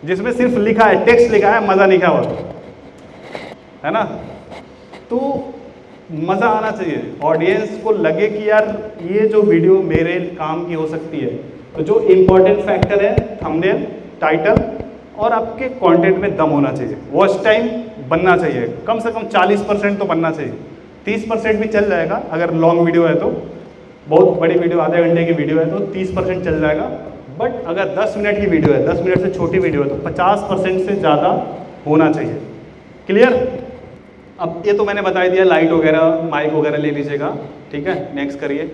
जिसमें सिर्फ लिखा है, टेक्स्ट लिखा है, मज़ा नहीं हुआ, है ना? तो मज़ा आना चाहिए, ऑडियंस को लगे कि यार ये जो वीडियो मेरे काम की हो सकती है। तो जो इम्पोर्टेंट फैक्टर है थंबनेल, टाइटल और आपके कंटेंट में दम होना चाहिए, वॉच टाइम बनना चाहिए, कम से कम 40% तो बनना चाहिए। 30% भी चल जाएगा अगर लॉन्ग वीडियो है तो, बहुत बड़ी वीडियो आधे घंटे की वीडियो है तो 30% चल जाएगा। बट अगर 10 मिनट की वीडियो है, 10 मिनट से छोटी वीडियो है तो 50% से ज़्यादा होना चाहिए। क्लियर? अब ये तो मैंने बता दिया, लाइट वगैरह माइक वगैरह ले लीजिएगा, ठीक है? नेक्स्ट करिए।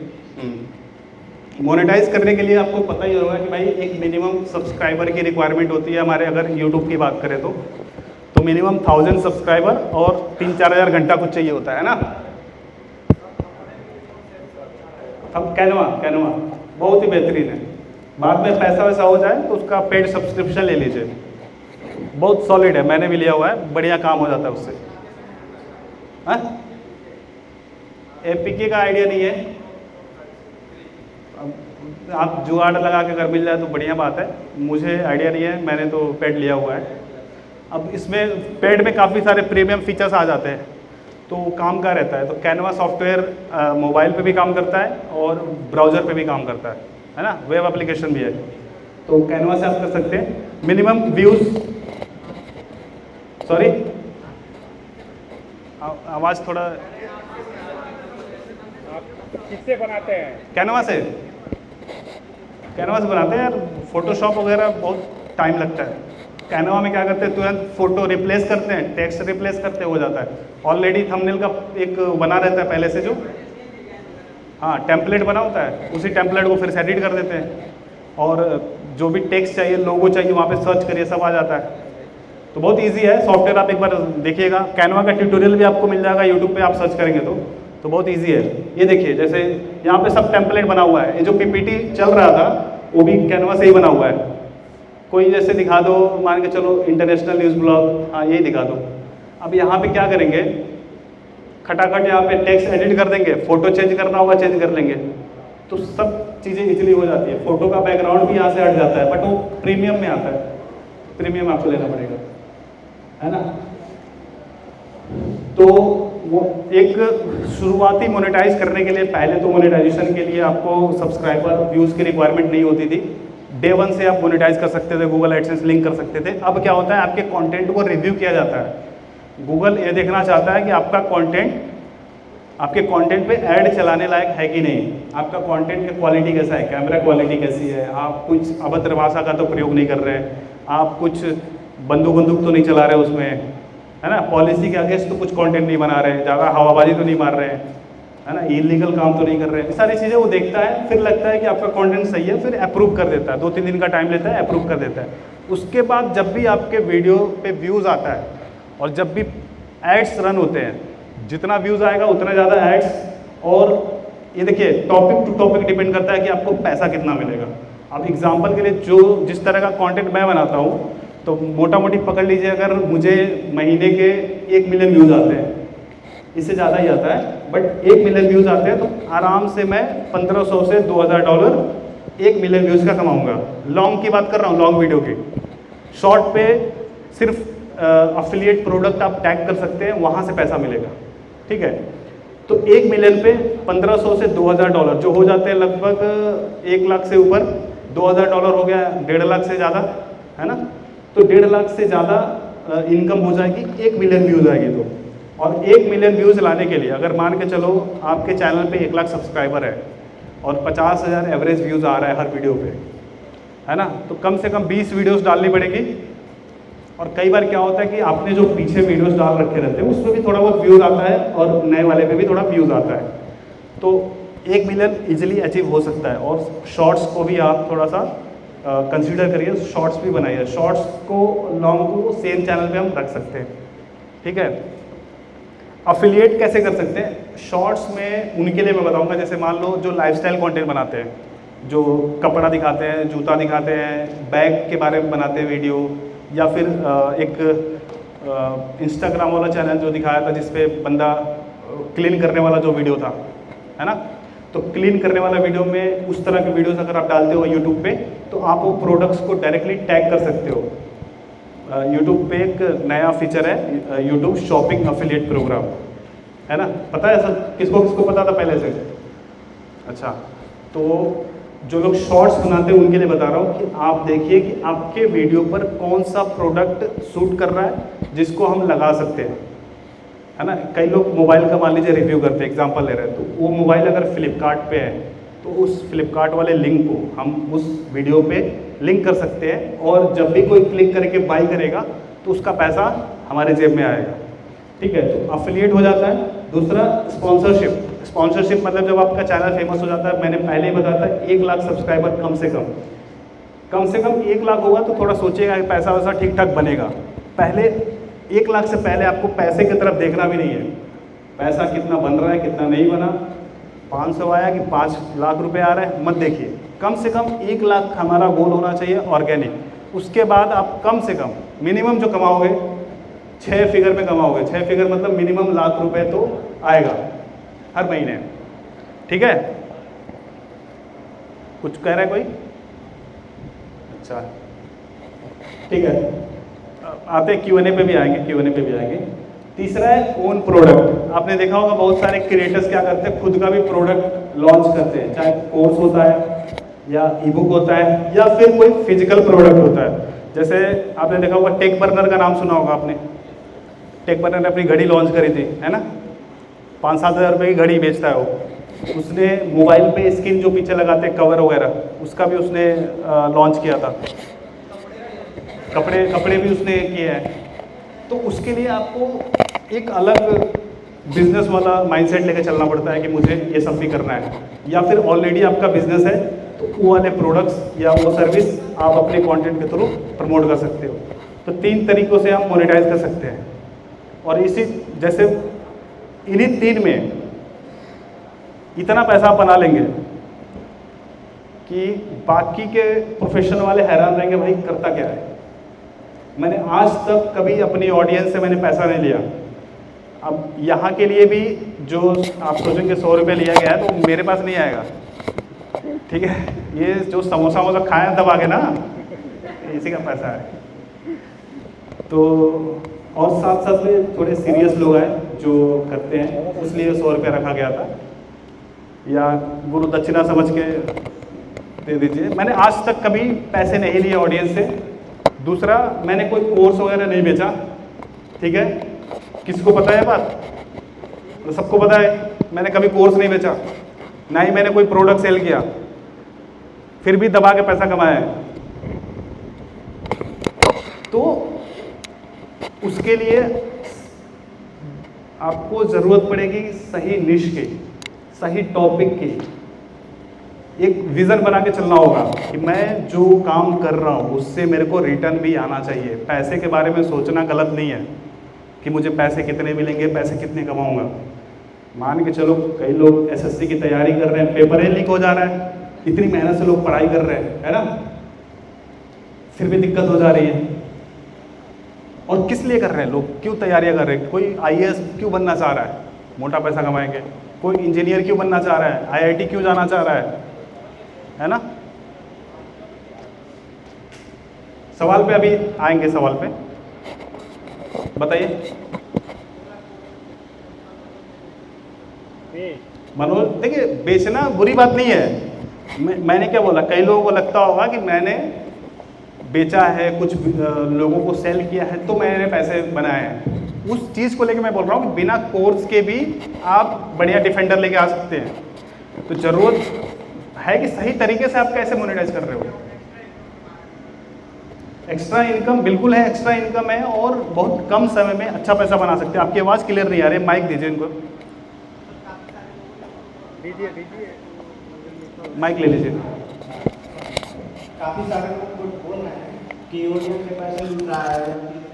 मोनेटाइज करने के लिए आपको पता ही होगा कि भाई एक मिनिमम सब्सक्राइबर की रिक्वायरमेंट होती है हमारे, अगर यूट्यूब की बात करें तो मिनिमम 1000 सब्सक्राइबर और 3-4 हज़ार घंटा कुछ चाहिए होता है ना। अब कैनवा बहुत ही बेहतरीन है, बाद में पैसा वैसा हो जाए तो उसका पेड सब्सक्रिप्शन ले लीजिए, बहुत सॉलिड है, मैंने भी लिया हुआ है, बढ़िया काम हो जाता है उससे। एपीके का आइडिया नहीं है, आप जुगाड़ लगा के अगर मिल जाए तो बढ़िया बात है, मुझे आइडिया नहीं है, मैंने तो पेड लिया हुआ है। अब इसमें पेड में काफ़ी सारे प्रीमियम फीचर्स आ जाते हैं, तो काम का रहता है। तो कैनवा सॉफ्टवेयर मोबाइल पे भी काम करता है और ब्राउज़र पे भी काम करता है ना, वेब एप्लीकेशन भी है, तो कैनवा से आप कर सकते हैं। मिनिमम व्यूज़, सॉरी आवाज़ थोड़ा,
किससे बनाते हैं?
कैनवा से बनाते हैं यार, फोटोशॉप वगैरह बहुत टाइम लगता है। कैनवा में क्या करते हैं, तुरंत फोटो रिप्लेस करते हैं, टेक्स्ट रिप्लेस करते हैं, हो जाता है। ऑलरेडी थंबनेल का एक बना रहता है पहले से, जो टेम्पलेट बना होता है, उसी टेम्पलेट को फिर से एडिट कर देते हैं, और जो भी टेक्स्ट चाहिए, लोगो चाहिए, वहाँ पे सर्च करिए, सब आ जाता है। तो बहुत इजी है सॉफ्टवेयर, आप एक बार देखिएगा। कैनवा का ट्यूटोरियल भी आपको मिल जाएगा यूट्यूब पे, आप सर्च करेंगे तो बहुत इजी है। ये देखिए, जैसे यहाँ पे सब टेम्पलेट बना हुआ है, ये जो पीपीटी चल रहा था वो भी कैनवा से ही बना हुआ है। कोई जैसे दिखा दो, मान के चलो इंटरनेशनल न्यूज़ ब्लॉग, यही दिखा दो। अब यहाँ पे क्या करेंगे, खटाखट यहाँ पे टेक्स्ट एडिट कर देंगे, फोटो चेंज करना होगा चेंज कर लेंगे, तो सब चीज़ें इजीली हो जाती है। फोटो का बैकग्राउंड भी यहाँ से हट जाता है, बट वो प्रीमियम में आता है, प्रीमियम आपको लेना पड़ेगा, है ना। तो वो एक शुरुआती मोनेटाइज करने के लिए, पहले तो मोनेटाइजेशन के लिए आपको सब्सक्राइबर व्यूज़ की रिक्वायरमेंट नहीं होती थी, डे 1 से आप मोनेटाइज कर सकते थे, गूगल एडसेंस लिंक कर सकते थे। अब क्या होता है, आपके कंटेंट को रिव्यू किया जाता है। गूगल ये देखना चाहता है कि आपका कंटेंट, आपके कंटेंट पे ऐड चलाने लायक है कि नहीं, आपका कंटेंट की क्वालिटी कैसा है, कैमरा क्वालिटी कैसी है, आप कुछ अभद्र भाषा का तो प्रयोग नहीं कर रहे हैं, आप कुछ बंदूक तो नहीं चला रहे उसमें, है ना, पॉलिसी के अगेंस्ट तो कुछ कंटेंट नहीं बना रहे हैं, ज़्यादा हवाबाजी तो नहीं मार रहे हैं, है ना, इलीगल काम तो नहीं कर रहे हैं। ये सारी चीज़ें वो देखता है, फिर लगता है कि आपका कंटेंट सही है, फिर अप्रूव कर देता है। 2-3 दिन का टाइम लेता है, अप्रूव कर देता है। उसके बाद जब भी आपके वीडियो पे व्यूज़ आता है और जब भी एड्स रन होते हैं, जितना व्यूज़ आएगा उतना ज़्यादा एड्स, और ये देखिए टॉपिक टू टॉपिक डिपेंड करता है कि आपको पैसा कितना मिलेगा। अब एग्जाम्पल के लिए जिस तरह का कॉन्टेंट मैं बनाता हूँ, तो मोटा मोटी पकड़ लीजिए, अगर मुझे महीने के 1 मिलियन व्यूज़ आते हैं, इससे ज़्यादा ही आता है, बट 1 मिलियन व्यूज़ आते हैं, तो आराम से मैं $1500 से $2000 1 मिलियन व्यूज़ का कमाऊंगा। लॉन्ग की बात कर रहा हूँ, लॉन्ग वीडियो की। शॉर्ट पे सिर्फ अफिलिएट प्रोडक्ट आप टैग कर सकते हैं, वहाँ से पैसा मिलेगा, ठीक है। तो 1 मिलियन पे $1500 से $2000 जो हो जाते हैं लगभग 1 लाख से ऊपर, $2000 हो गया 1.5 लाख से ज़्यादा, है ना। तो 1.5 लाख से ज़्यादा इनकम हो जाएगी, 1 मिलियन व्यूज़ आएगी तो, और 1 मिलियन व्यूज़ लाने के लिए अगर मान के चलो आपके चैनल पे 1 लाख सब्सक्राइबर है और 50,000 एवरेज व्यूज़ आ रहा है हर वीडियो पे, है ना, तो कम से कम 20 वीडियोस डालनी पड़ेगी। और कई बार क्या होता है कि आपने जो पीछे वीडियोस डाल रखे रहते हैं उसमें भी थोड़ा बहुत व्यूज़ आता है और नए वाले पे भी थोड़ा व्यूज़ आता है, तो 1 मिलियन इजीली अचीव हो सकता है। और शॉर्ट्स को भी आप थोड़ा सा कंसीडर करिए, शॉर्ट्स भी बनाइए, शॉर्ट्स को लॉन्ग को सेम चैनल पे हम रख सकते हैं, ठीक है। अफिलिएट कैसे कर सकते हैं शॉर्ट्स में, उनके लिए मैं बताऊंगा। जैसे मान लो जो लाइफस्टाइल कंटेंट बनाते हैं, जो कपड़ा दिखाते हैं, जूता दिखाते हैं, बैग के बारे में बनाते हैं वीडियो, या फिर एक इंस्टाग्राम वाला चैनल जो दिखाया था जिसपे बंदा क्लीन करने वाला जो वीडियो था, है ना, तो क्लीन करने वाला वीडियो में उस तरह के वीडियोस अगर आप डालते हो यूट्यूब पे तो आप वो प्रोडक्ट्स को डायरेक्टली टैग कर सकते हो। यूट्यूब पे एक नया फीचर है यूट्यूब शॉपिंग अफिलिएट प्रोग्राम, है ना, पता है सब किसको किसको पता था पहले से? अच्छा, तो जो लोग शॉर्ट्स बनाते हैं उनके लिए बता रहा हूँ कि आप देखिए कि आपके वीडियो पर कौन सा प्रोडक्ट सूट कर रहा है जिसको हम लगा सकते हैं, है ना। कई लोग मोबाइल का मान लीजिए रिव्यू करते हैं, एग्जांपल ले रहे हैं, तो वो मोबाइल अगर फ्लिपकार्ट पे है तो उस फ्लिपकार्ट वाले लिंक को हम उस वीडियो पे लिंक कर सकते हैं, और जब भी कोई क्लिक करके बाई करेगा तो उसका पैसा हमारे जेब में आएगा, ठीक है। तो अफिलिएट हो जाता है। दूसरा स्पॉन्सरशिप। स्पॉन्सरशिप मतलब जब आपका चैनल फेमस हो जाता है, मैंने पहले ही बताया था 1 लाख सब्सक्राइबर कम से कम 1 लाख होगा तो थोड़ा सोचिएगा कि पैसा वैसा ठीक ठाक बनेगा। पहले 1 लाख से पहले आपको पैसे की तरफ देखना भी नहीं है, पैसा कितना बन रहा है कितना नहीं बना, 500 आया कि 5 लाख रुपए आ रहा है, मत देखिए। कम से कम 1 लाख हमारा गोल होना चाहिए ऑर्गेनिक। उसके बाद आप कम से कम मिनिमम जो कमाओगे 6 फिगर में कमाओगे, 6 फिगर मतलब मिनिमम लाख रुपए तो आएगा हर महीने, ठीक है। कुछ कह रहा है कोई? अच्छा, ठीक है, आते Q&A पे भी आएंगे। तीसरा है ओन प्रोडक्ट। आपने देखा होगा बहुत सारे क्रिएटर्स क्या करते हैं, खुद का भी प्रोडक्ट लॉन्च करते हैं, चाहे कोर्स होता है या ई बुक होता है या फिर कोई फिजिकल प्रोडक्ट होता है। जैसे आपने देखा होगा टेक बर्नर का नाम सुना होगा आपने। टेक बर्नर ने अपनी घड़ी लॉन्च करी थी, है ना, 5-7 हज़ार रुपये की घड़ी बेचता है वो। उसने मोबाइल पे स्क्रीन जो पीछे लगाते हैं कवर वगैरह, उसका भी उसने लॉन्च किया था। कपड़े भी उसने किए हैं। तो उसके लिए आपको एक अलग बिजनेस वाला माइंडसेट लेके चलना पड़ता है कि मुझे ये सब भी करना है, या फिर ऑलरेडी आपका बिजनेस है तो वो वाले प्रोडक्ट्स या वो सर्विस आप अपने कंटेंट के थ्रू प्रमोट कर सकते हो। तो 3 तरीक़ों से आप मोनेटाइज कर सकते हैं। और इसी जैसे इन्हीं 3 में इतना पैसा आप बना लेंगे कि बाकी के प्रोफेशन वाले हैरान रहेंगे, भाई करता क्या है। मैंने आज तक कभी अपनी ऑडियंस से मैंने पैसा नहीं लिया। अब यहाँ के लिए भी जो आप सोचेंगे 100 रुपये लिया गया है तो मेरे पास नहीं आएगा, ठीक है। ये जो समोसा वोसा खाए दबा के ना, इसी का पैसा है। तो और साथ साथ में थोड़े सीरियस लोग आए जो करते हैं, इसलिए 100 रुपये रखा गया था, या गुरु दक्षिणा समझ के दे दीजिए। मैंने आज तक कभी पैसे नहीं लिए ऑडियंस से। दूसरा, मैंने कोई कोर्स वगैरह नहीं बेचा, ठीक है। किसी को पता है बात? तो सबको पता है मैंने कभी कोर्स नहीं बेचा, ना ही मैंने कोई प्रोडक्ट सेल किया, फिर भी दबा के पैसा कमाया है। तो उसके लिए आपको ज़रूरत पड़ेगी सही निश की, सही टॉपिक की। एक विज़न बना के चलना होगा कि मैं जो काम कर रहा हूँ उससे मेरे को रिटर्न भी आना चाहिए। पैसे के बारे में सोचना गलत नहीं है कि मुझे पैसे कितने मिलेंगे, पैसे कितने कमाऊँगा। मान के चलो कई लोग SSC की तैयारी कर रहे हैं, पेपर ही लीक हो जा रहा है, इतनी मेहनत से लोग पढ़ाई कर रहे हैं, है ना, फिर भी दिक्कत हो जा रही है। और किस लिए कर रहे हैं लोग, क्यों तैयारियां कर रहे हैं? कोई IAS क्यों बनना चाह रहा है, मोटा पैसा कमाएंगे। कोई इंजीनियर क्यों बनना चाह रहा है, IIT क्यों जाना चाह रहा है ना। सवाल पे अभी आएंगे, सवाल पे बताइए मनोज। देखिए, बेचना बुरी बात नहीं है। मैंने क्या बोला, कई लोगों को लगता होगा कि मैंने बेचा है, कुछ लोगों को सेल किया है तो मैंने पैसे बनाए हैं। उस चीज़ को लेके मैं बोल रहा हूँ कि बिना कोर्स के भी आप बढ़िया डिफेंडर लेके आ सकते हैं। तो ज़रूरत है कि सही तरीके से आप कैसे मोनेटाइज कर रहे हो। एक्स्ट्रा इनकम बिल्कुल है, एक्स्ट्रा इनकम है और बहुत कम समय में अच्छा पैसा बना सकते हैं। आपकी आवाज़ क्लियर नहीं आ रही, माइक दीजिए इनको, माइक ले लीजिए।
काफ़ी सारे लोग बोल रहे हैं कि ऑडियंस के पैसे लूट रहा है,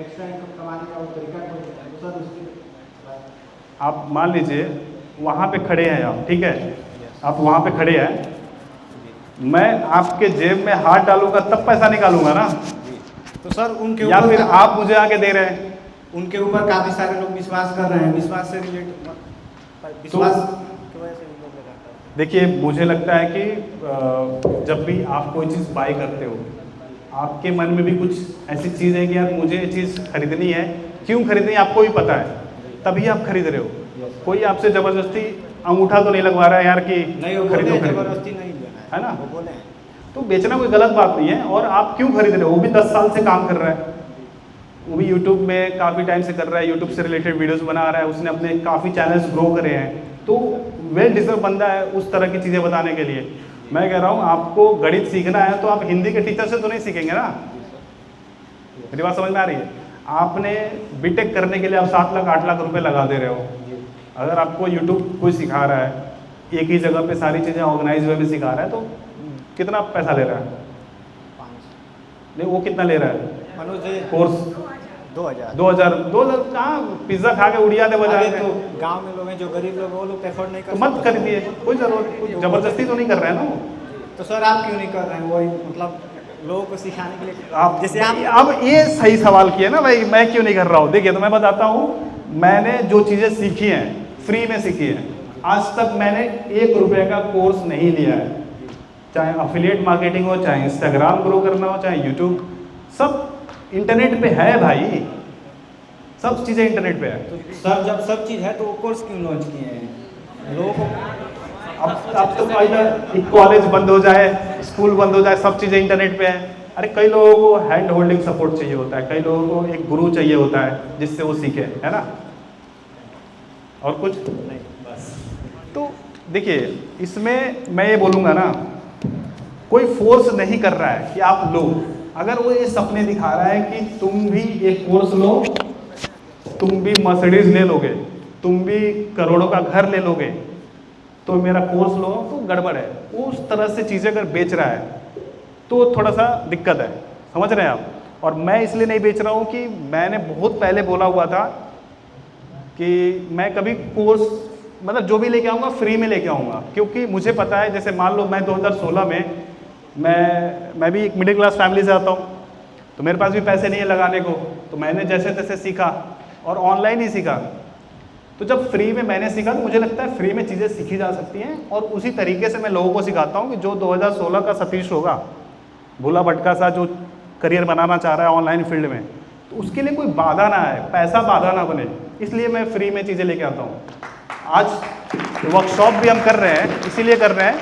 एक्स्ट्रा इनकम कमाने का वो तरीका खोज रहा है, तो सर उसके
आप मान लीजिए वहाँ पे खड़े हैं आप, ठीक है, आप वहाँ पे खड़े हैं, मैं आपके जेब में हाथ डालूंगा तब पैसा निकालूंगा ना,
तो सर उनके
या
ऊपर
फिर आप मुझे आके दे रहे हैं।
उनके ऊपर काफ़ी सारे लोग विश्वास कर रहे हैं, विश्वास से रिलेटेड विश्वास की वजह से लोग लगाता है।
देखिए मुझे लगता है कि जब भी आप कोई चीज़ बाय करते हो, आपके मन में भी कुछ ऐसी चीज़ है कि यार मुझे ये चीज़ खरीदनी है, क्यों खरीदनी है आपको भी पता है, तभी आप खरीद रहे हो। कोई आपसे ज़बरदस्ती अंगूठा तो नहीं लगवा रहा है यार कि
नहीं, वो
खरीदो खरीदो,
जबरदस्ती नहीं लेना
है ना,
वो बोले।
तो बेचना कोई गलत बात नहीं है। और आप क्यों खरीद रहे हो, वो भी 10 साल से काम कर रहा है, वो भी यूट्यूब में काफ़ी टाइम से कर रहा है, यूट्यूब से रिलेटेड वीडियोस बना रहा है, उसने अपने काफ़ी चैनल्स ग्रो करे हैं, तो वेल डिजर्व बंदा है उस तरह की चीज़ें बताने के लिए। मैं कह रहा हूँ आपको गणित सीखना है तो आप हिंदी के टीचर से तो नहीं सीखेंगे ना, मेरी बात समझ में आ रही है। आपने बीटेक करने के लिए आप 7 लाख 8 लाख रुपए लगा दे रहे हो, अगर आपको यूट्यूब कोई सिखा रहा है, एक ही जगह पे सारी चीज़ें ऑर्गेनाइज वे में सिखा रहा है, तो कितना पैसा ले रहा है? नहीं, वो कितना ले रहा है
मनोज
कोर्स? 2000 कहाँ पिज्ज़ा खा के उड़िया दे बजा
तो गांव में लोग हैं जो गरीब लोग, वो लोग अफोर्ड नहीं कर
तो मत करिए, कोई जरूरत, कोई जबरदस्ती तो नहीं कर रहा है ना वो।
तो सर आप क्यों नहीं कर रहे हैं? वही मतलब लोगों को सिखाने के लिए
आप
जैसे
अब ये सही सवाल किए ना भाई, मैं क्यों नहीं कर रहा हूँ। देखिए तो मैं बताता हूँ, मैंने जो चीज़ें सीखी हैं फ्री में सीखी हैं। आज तक मैंने 1 रुपये का कोर्स नहीं लिया है, चाहे अफिलिएट मार्केटिंग हो, चाहे इंस्टाग्राम ग्रो करना हो, चाहे यूट्यूब, सब इंटरनेट पे है भाई, सब चीज़ें इंटरनेट पे है।
तो सर जब सब चीज़ है तो वो कोर्स क्यों लॉन्च किए हैं लोगों को?
अब तो एक कॉलेज बंद हो जाए, स्कूल बंद हो जाए, सब चीज़ें इंटरनेट पे है। अरे कई लोगों को हैंड होल्डिंग सपोर्ट चाहिए होता है, कई लोगों को एक गुरु चाहिए होता है जिससे वो सीखे, है ना, और कुछ नहीं बस। तो देखिए इसमें मैं ये बोलूँगा ना, कोई फोर्स नहीं कर रहा है कि आप लो। अगर वो ये सपने दिखा रहा है कि तुम भी एक कोर्स लो, तुम भी मर्सिडीज ले लोगे, तुम भी करोड़ों का घर ले लोगे, तो मेरा कोर्स लो, तो गड़बड़ है। उस तरह से चीज़ें अगर बेच रहा है तो थोड़ा सा दिक्कत है, समझ रहे हैं आप। और मैं इसलिए नहीं बेच रहा हूँ कि मैंने बहुत पहले बोला हुआ था कि मैं कभी कोर्स मतलब जो भी लेके आऊँगा फ्री में लेके आऊँगा, क्योंकि मुझे पता है, जैसे मान लो मैं 2016 में मैं भी एक मिडिल क्लास फैमिली से आता हूँ, तो मेरे पास भी पैसे नहीं है लगाने को, तो मैंने जैसे तैसे सीखा और ऑनलाइन ही सीखा। तो जब फ्री में मैंने सीखा तो मुझे लगता है फ्री में चीज़ें सीखी जा सकती हैं, और उसी तरीके से मैं लोगों को सिखाता हूँ कि जो 2016 का सतीश होगा, भूला भटका सा, जो करियर बनाना चाह रहा है ऑनलाइन फील्ड में, तो उसके लिए कोई बाधा ना आए, पैसा बाधा ना बने, इसलिए मैं फ्री में चीज़ें लेके आता हूँ। आज वर्कशॉप भी हम कर रहे हैं, इसीलिए कर रहे हैं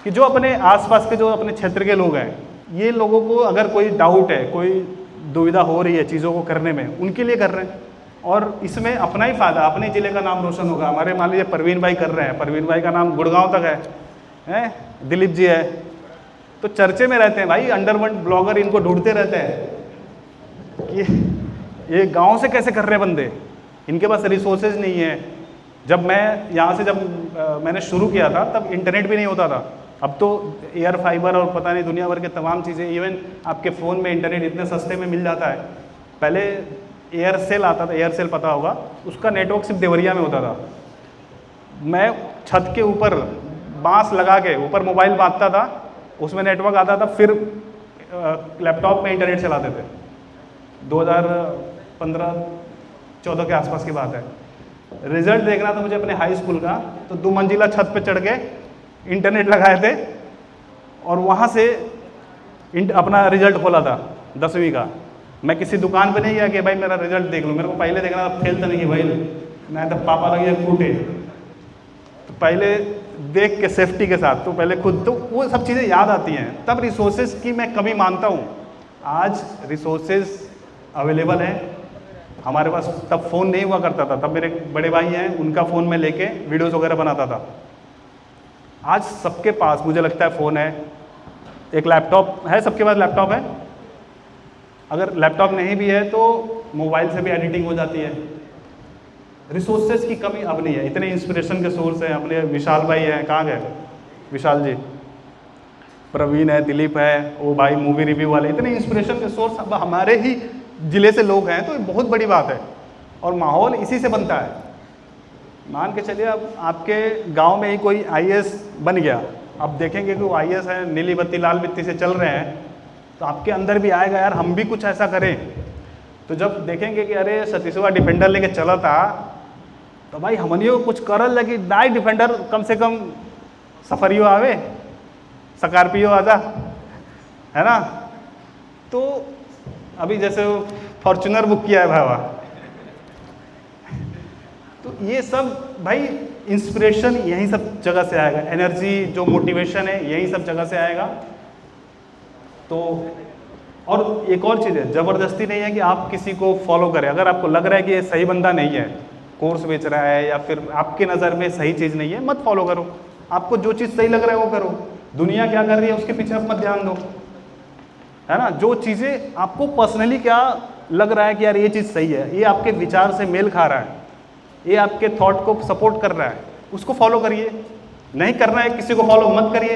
कि जो अपने आसपास के, जो अपने क्षेत्र के लोग हैं, ये लोगों को अगर कोई डाउट है, कोई दुविधा हो रही है चीज़ों को करने में, उनके लिए कर रहे हैं। और इसमें अपना ही फ़ायदा, अपने ज़िले का नाम रोशन होगा। हमारे मान लीजिए परवीन भाई कर रहे हैं, परवीन भाई का नाम गुड़गांव तक है, दिलीप जी है, तो चर्चे में रहते हैं भाई, अंडरवर्ल्ड ब्लॉगर इनको ढूंढते रहते हैं कि ये गांव से कैसे कर रहे हैं बंदे, इनके पास रिसोर्सेज नहीं है। जब मैं यहाँ से मैंने शुरू किया था तब इंटरनेट भी नहीं होता था, अब तो एयर फाइबर और पता नहीं दुनिया भर के तमाम चीज़ें, इवन आपके फ़ोन में इंटरनेट इतने सस्ते में मिल जाता है। पहले एयरसेल आता था, एयरसेल पता होगा, उसका नेटवर्क सिर्फ देवरिया में होता था। मैं छत के ऊपर बांस लगा के ऊपर मोबाइल बांधता था, उसमें नेटवर्क आता था, फिर लैपटॉप में इंटरनेट चलाते थे। 2015-14 के आसपास की बात है। रिजल्ट देखना था मुझे अपने हाई स्कूल का, तो 2 मंजिला छत पे चढ़ के इंटरनेट लगाए थे और वहाँ से अपना रिजल्ट खोला था 10वीं का। मैं किसी दुकान पे नहीं गया कि भाई मेरा रिजल्ट देख लो, मेरे को पहले देखना था, फेल तो नहीं कि भाई नहीं तो पापा लगे कूटे, तो पहले देख के सेफ्टी के साथ, तो पहले खुद, तो वो सब चीज़ें याद आती हैं। तब रिसोर्सेज की मैं कमी मानता हूँ। आज रिसोर्सेज अवेलेबल हैं, हमारे पास तब फ़ोन नहीं हुआ करता था, तब मेरे बड़े भाई हैं उनका फ़ोन में लेके वीडियोस वगैरह बनाता था। आज सबके पास मुझे लगता है फ़ोन है, एक लैपटॉप है, सबके पास लैपटॉप है। अगर लैपटॉप नहीं भी है तो मोबाइल से भी एडिटिंग हो जाती है। रिसोर्सेज की कमी अब नहीं है, इतने इंस्पिरेशन के सोर्स हैं। अपने विशाल भाई हैं, कहाँ गए विशाल जी, प्रवीण है, दिलीप है, वो भाई मूवी रिव्यू वाले, इतने इंस्पिरेशन के सोर्स अब हमारे ही ज़िले से लोग हैं, तो ये बहुत बड़ी बात है। और माहौल इसी से बनता है। मान के चलिए अब आपके गांव में ही कोई आईएएस बन गया, अब देखेंगे कि वो आईएएस है, नीली बत्ती लाल बत्ती से चल रहे हैं, तो आपके अंदर भी आएगा यार हम भी कुछ ऐसा करें। तो जब देखेंगे कि अरे सतीशवा डिफेंडर लेके चला था, तो भाई हमनियो कुछ करल लगी, दाई डिफेंडर कम से कम सफरियो आवे, स्कॉर्पियो आजा, है ना। तो अभी जैसे फॉर्चुनर बुक किया है भावा, तो ये सब भाई इंस्पिरेशन यही सब जगह से आएगा, एनर्जी जो मोटिवेशन है यही सब जगह से आएगा। तो और एक और चीज़ है, ज़बरदस्ती नहीं है कि आप किसी को फॉलो करें। अगर आपको लग रहा है कि ये सही बंदा नहीं है, कोर्स बेच रहा है या फिर आपके नज़र में सही चीज़ नहीं है, मत फॉलो करो। आपको जो चीज़ सही लग रहा है वो करो। दुनिया क्या कर रही है उसके पीछे आप मत ध्यान दो, है ना। जो चीज़ें आपको पर्सनली क्या लग रहा है कि यार ये चीज़ सही है, ये आपके विचार से मेल खा रहा है, ये आपके थॉट को सपोर्ट कर रहा है, उसको फॉलो करिए। नहीं करना है किसी को फॉलो मत करिए,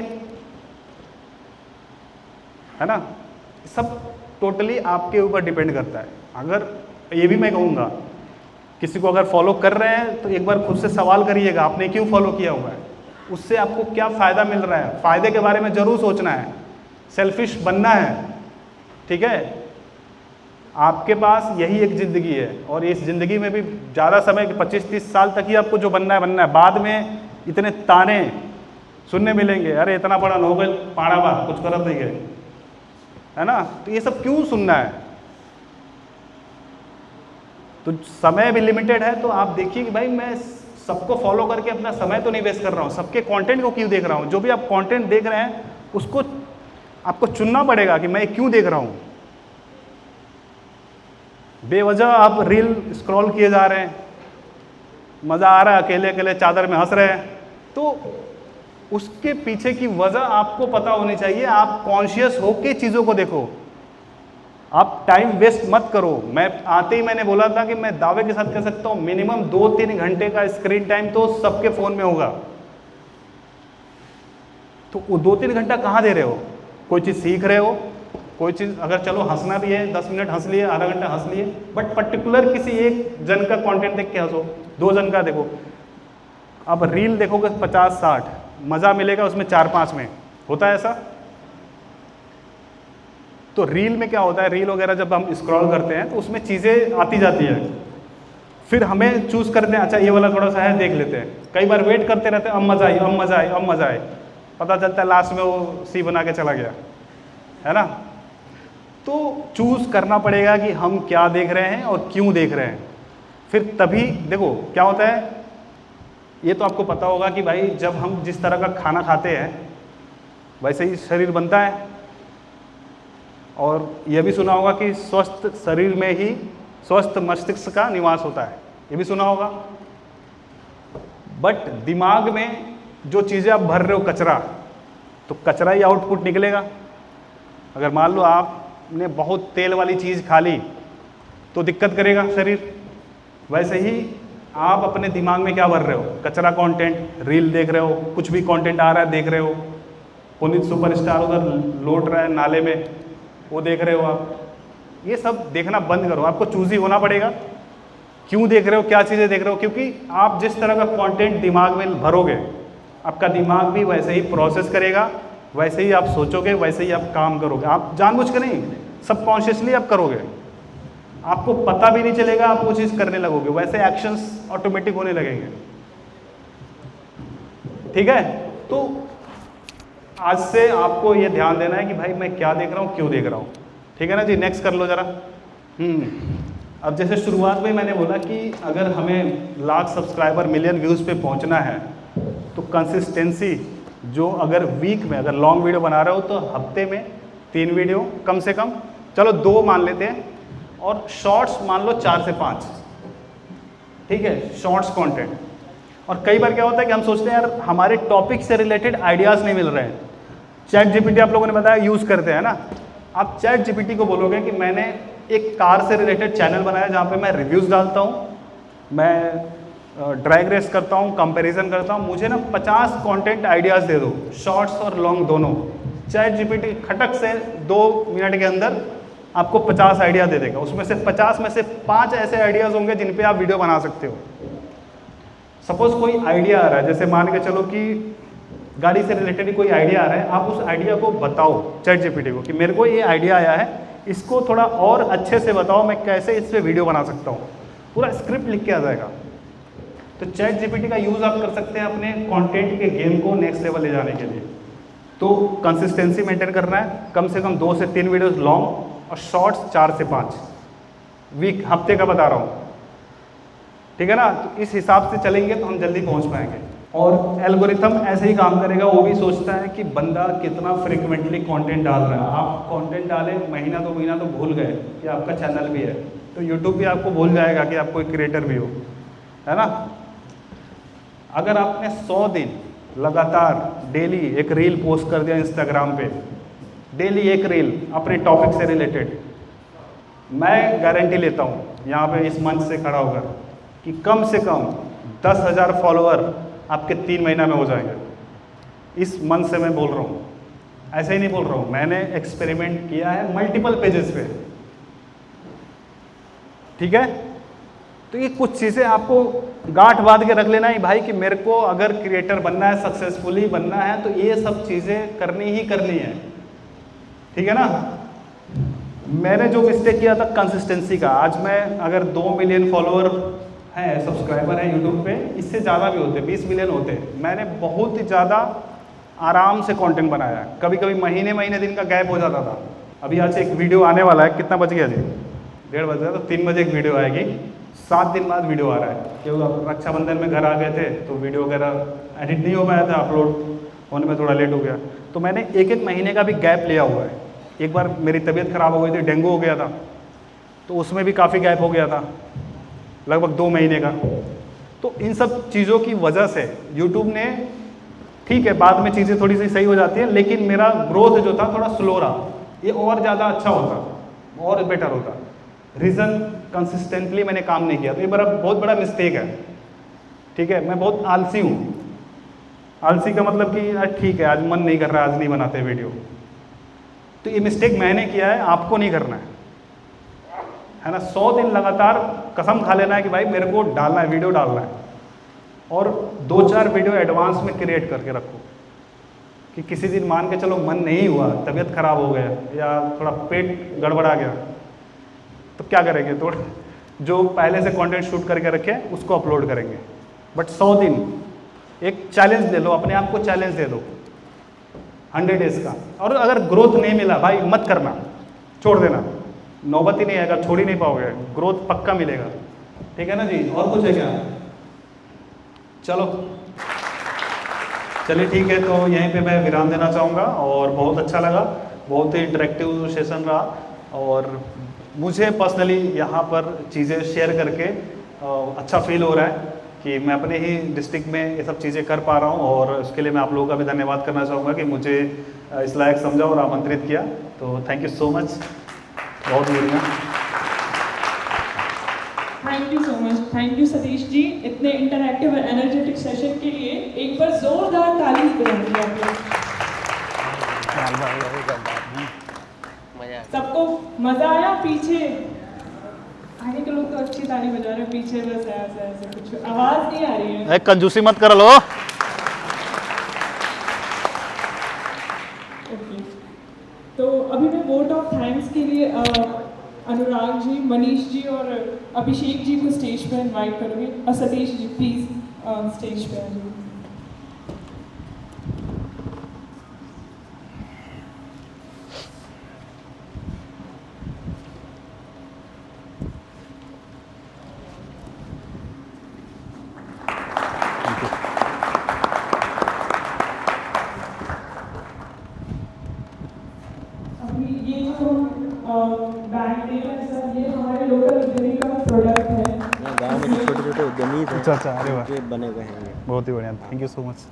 है ना। सब टोटली आपके ऊपर डिपेंड करता है। अगर ये भी मैं कहूँगा, किसी को अगर फॉलो कर रहे हैं तो एक बार खुद से सवाल करिएगा आपने क्यों फॉलो किया हुआ है, उससे आपको क्या फ़ायदा मिल रहा है। फ़ायदे के बारे में ज़रूर सोचना है, सेल्फिश बनना है, ठीक है। आपके पास यही एक ज़िंदगी है और इस ज़िंदगी में भी ज़्यादा समय 25-30 साल तक ही आपको जो बनना है। बाद में इतने ताने सुनने मिलेंगे, अरे इतना बड़ा नोबेल पाड़ा बा कुछ करत नहीं गए, है ना। तो ये सब क्यों सुनना है। तो समय भी लिमिटेड है, तो आप देखिए कि भाई मैं सबको फॉलो करके अपना समय तो नहीं वेस्ट कर रहा हूँ, सबके कंटेंट को क्यों देख रहा हूँ। जो भी आप कंटेंट देख रहे हैं उसको आपको चुनना पड़ेगा कि मैं क्यों देख रहा हूँ। बेवजह आप रील स्क्रॉल किए जा रहे हैं, मज़ा आ रहा है, अकेले अकेले चादर में हंस रहे हैं, तो उसके पीछे की वजह आपको पता होनी चाहिए। आप कॉन्शियस होके चीज़ों को देखो, आप टाइम वेस्ट मत करो। मैं आते ही मैंने बोला था कि मैं दावे के साथ कह सकता हूँ मिनिमम 2-3 घंटे का स्क्रीन टाइम तो सबके फ़ोन में होगा। तो वो 2-3 घंटा कहाँ दे रहे हो। कोई चीज़ सीख रहे हो, कोई चीज़ अगर चलो हंसना भी है, 10 मिनट हंस लिए, आधा घंटा हंस लिए, बट पर्टिकुलर किसी एक जन का कंटेंट देख के हंसो, 2 जन का देखो। अब रील देखोगे 50-60, मज़ा मिलेगा उसमें 4-5 में, होता है ऐसा। तो रील में क्या होता है, रील वगैरह जब हम स्क्रॉल करते हैं तो उसमें चीज़ें आती जाती है, फिर हमें चूज़ करते हैं, अच्छा ये वाला थोड़ा सा है देख लेते हैं। कई बार वेट करते रहते हैं, अब मज़ा आई, अब मज़ा आई, अब मज़ा आए, पता चलता है लास्ट में वो सी बना के चला गया, है ना। तो चूज़ करना पड़ेगा कि हम क्या देख रहे हैं और क्यों देख रहे हैं। फिर तभी देखो क्या होता है, ये तो आपको पता होगा कि भाई जब हम जिस तरह का खाना खाते हैं वैसे ही शरीर बनता है। और यह भी सुना होगा कि स्वस्थ शरीर में ही स्वस्थ मस्तिष्क का निवास होता है, ये भी सुना होगा। बट दिमाग में जो चीज़ें आप भर रहे हो कचरा, तो कचरा ही आउटपुट निकलेगा। अगर मान लो आपने बहुत तेल वाली चीज़ खा ली तो दिक्कत करेगा शरीर। वैसे ही आप अपने दिमाग में क्या भर रहे हो, कचरा कंटेंट, रील देख रहे हो, कुछ भी कंटेंट आ रहा है देख रहे हो, पुनीत सुपरस्टार उधर लौट रहा है नाले में, वो देख रहे हो आप। ये सब देखना बंद करो, आपको चूज़ी होना पड़ेगा क्यों देख रहे हो, क्या चीज़ें देख रहे हो। क्योंकि आप जिस तरह का कंटेंट दिमाग में भरोगे, आपका दिमाग भी वैसे ही प्रोसेस करेगा, वैसे ही आप सोचोगे, वैसे ही आप काम करोगे। आप जानबूझ के नहीं, सबकॉन्शियसली आप करोगे, आपको पता भी नहीं चलेगा, आप वो चीज़ करने लगोगे, वैसे एक्शंस ऑटोमेटिक होने लगेंगे। ठीक है, तो आज से आपको ये ध्यान देना है कि भाई मैं क्या देख रहा हूँ, क्यों देख रहा हूँ। ठीक है ना जी, नेक्स्ट कर लो ज़रा। अब जैसे शुरुआत में मैंने बोला कि अगर हमें लाख सब्सक्राइबर, मिलियन व्यूज़ पे पहुँचना है तो कंसिस्टेंसी, जो अगर वीक में अगर लॉन्ग वीडियो बना रहे हो तो हफ्ते में 3 वीडियो कम से कम, चलो 2 मान लेते हैं, और शॉर्ट्स मान लो 4 से 5, ठीक है, शॉर्ट्स कंटेंट। और कई बार क्या होता है कि हम सोचते हैं यार हमारे टॉपिक से रिलेटेड आइडियाज़ नहीं मिल रहे हैं। चैट जीपीटी आप लोगों ने बताया यूज़ करते हैं ना, आप चैट जीपीटी को बोलोगे कि मैंने एक कार से रिलेटेड चैनल बनाया जहाँ पे मैं रिव्यूज़ डालता हूँ, मैं ड्रैग रेस करता हूँ, कंपैरिजन करता हूँ, मुझे ना 50 कंटेंट आइडियाज़ दे दो, शॉर्ट्स और लॉन्ग दोनों। चैट जीपीटी खटक से 2 मिनट के अंदर आपको 50 आइडिया दे देगा। उसमें से 50 में से 5 ऐसे आइडियाज़ होंगे जिन पे आप वीडियो बना सकते हो। सपोज़ कोई आइडिया आ रहा है, जैसे मान के चलो कि गाड़ी से रिलेटेड ही कोई आइडिया आ रहा है, आप उस आइडिया को बताओ चैट जीपीटी को कि मेरे को ये आइडिया आया है, इसको थोड़ा और अच्छे से बताओ, मैं कैसे इस पर वीडियो बना सकता हूँ। पूरा स्क्रिप्ट लिख के आ जाएगा। तो चैट जीपीटी का यूज़ आप कर सकते हैं अपने कंटेंट के गेम को नेक्स्ट लेवल ले जाने के लिए। तो कंसिस्टेंसी मेंटेन करना है, कम से कम 2 से 3 वीडियोस लॉन्ग और शॉर्ट्स 4 से 5 वीक, हफ्ते का बता रहा हूँ, ठीक है ना। तो इस हिसाब से चलेंगे तो हम जल्दी पहुँच पाएंगे। और एल्गोरिथम ऐसे ही काम करेगा, वो भी सोचता है कि बंदा कितना फ्रिक्वेंटली कंटेंट डाल रहा है। आप कंटेंट डालें महीना 2 महीना तो भूल गए कि आपका चैनल भी है, तो यूट्यूब भी आपको भूल जाएगा कि आप कोई क्रिएटर भी हो, है ना। अगर आपने 100 दिन लगातार डेली एक रील पोस्ट कर दिया इंस्टाग्राम पे, डेली एक रील अपने टॉपिक से रिलेटेड, मैं गारंटी लेता हूँ यहाँ पे इस मंच से खड़ा होकर कि कम से कम 10,000 फॉलोअर आपके 3 महीना में हो जाएंगे। इस मंच से मैं बोल रहा हूँ, ऐसे ही नहीं बोल रहा हूँ, मैंने एक्सपेरिमेंट किया है मल्टीपल पेजेस पे, ठीक है। तो ये कुछ चीज़ें आपको गांठ बांध के रख लेना है भाई कि मेरे को अगर क्रिएटर बनना है, सक्सेसफुली बनना है, तो ये सब चीज़ें करनी ही करनी है, ठीक है ना। मैंने जो मिस्टेक किया था कंसिस्टेंसी का, आज मैं अगर 2 मिलियन फॉलोअर हैं, सब्सक्राइबर हैं यूट्यूब पे, इससे ज़्यादा भी होते, 20 मिलियन होते, मैंने बहुत ही ज़्यादा आराम से कंटेंट बनाया है। कभी कभी महीने दिन का गैप हो जाता था। अभी आज एक वीडियो आने वाला है, कितना बज गया जी? 1:30 बज गया, तो 3 बजे एक वीडियो आएगी, 7 दिन बाद वीडियो आ रहा है, क्योंकि रक्षाबंधन में घर आ गए थे तो वीडियो वगैरह एडिट नहीं हो पाया था, अपलोड होने में थोड़ा लेट हो गया। तो मैंने 1 महीने का भी गैप लिया हुआ है। एक बार मेरी तबीयत ख़राब हो गई थी, डेंगू हो गया था, तो उसमें भी काफ़ी गैप हो गया था, लगभग 2 महीने का। तो इन सब चीज़ों की वजह से यूट्यूब ने, ठीक है बाद में चीज़ें थोड़ी सी सही हो जाती है, लेकिन मेरा ग्रोथ जो था थोड़ा स्लो रहा। ये और ज़्यादा अच्छा होता और बेटर होता। रीज़न कंसिस्टेंटली मैंने काम नहीं किया, तो ये मेरा बहुत बड़ा मिस्टेक है, ठीक है। मैं बहुत आलसी हूँ। आलसी का मतलब कि यार ठीक है आज मन नहीं कर रहा, आज नहीं बनाते वीडियो, तो ये मिस्टेक मैंने किया है, आपको नहीं करना है ना। 100 दिन लगातार कसम खा लेना है कि भाई मेरे को डालना है, वीडियो डालना है, और 2-4 वीडियो एडवांस में क्रिएट करके रखो कि किसी दिन मान के चलो मन नहीं हुआ, तबीयत खराब हो गया या थोड़ा पेट गड़बड़ा गया, तो क्या करेंगे, तो जो पहले से कंटेंट शूट करके रखे उसको अपलोड करेंगे। बट 100 दिन एक चैलेंज ले लो, अपने आप को चैलेंज दे दो 100 डेज़ का। और अगर ग्रोथ नहीं मिला भाई मत करना, छोड़ देना, नौबत ही नहीं आएगा, छोड़ ही नहीं पाओगे, ग्रोथ पक्का मिलेगा, ठीक है ना जी। और कुछ है क्या? चलो चलिए ठीक है, तो यहीं पे मैं विराम देना चाहूँगा। और बहुत अच्छा लगा, बहुत ही इंटरेक्टिव सेशन रहा, और मुझे पर्सनली यहाँ पर चीज़ें शेयर करके अच्छा फील हो रहा है कि मैं अपने ही डिस्ट्रिक्ट में ये सब चीज़ें कर पा रहा हूँ। और उसके लिए मैं आप लोगों का भी धन्यवाद करना चाहूँगा कि मुझे इस लायक समझा और आमंत्रित किया। तो थैंक यू सो मच, बहुत बढ़िया।
Thank you so much, thank you Satish ji, इतने इंटरैक्टिव और एनर्जेटिक सेशन के लिए एक बार जोरदार ताली बजाइए आप लोग। सबको मजा आया? पीछे आगे के लोग तो अच्छी ताली बजा रहे हैं, पीछे बस ऐसे ऐसे कुछ आवाज नहीं आ रही है।
कंजूसी मत कर लो।
ओके, तो अभी मैं वोट ऑफ थैंक्स के लिए अनुराग जी, मनीष जी और अभिषेक जी को स्टेज पर इनवाइट करूँगी। और सतीश जी प्लीज़ स्टेज पे आ जाइए। अभी ये जो बैंड है सर, ये हमारे
उद्यमी थे
अच्छा अच्छा, अरे वाह,
उनके बने हुए हैं ये।
बहुत ही बढ़िया, थैंक यू सो मच।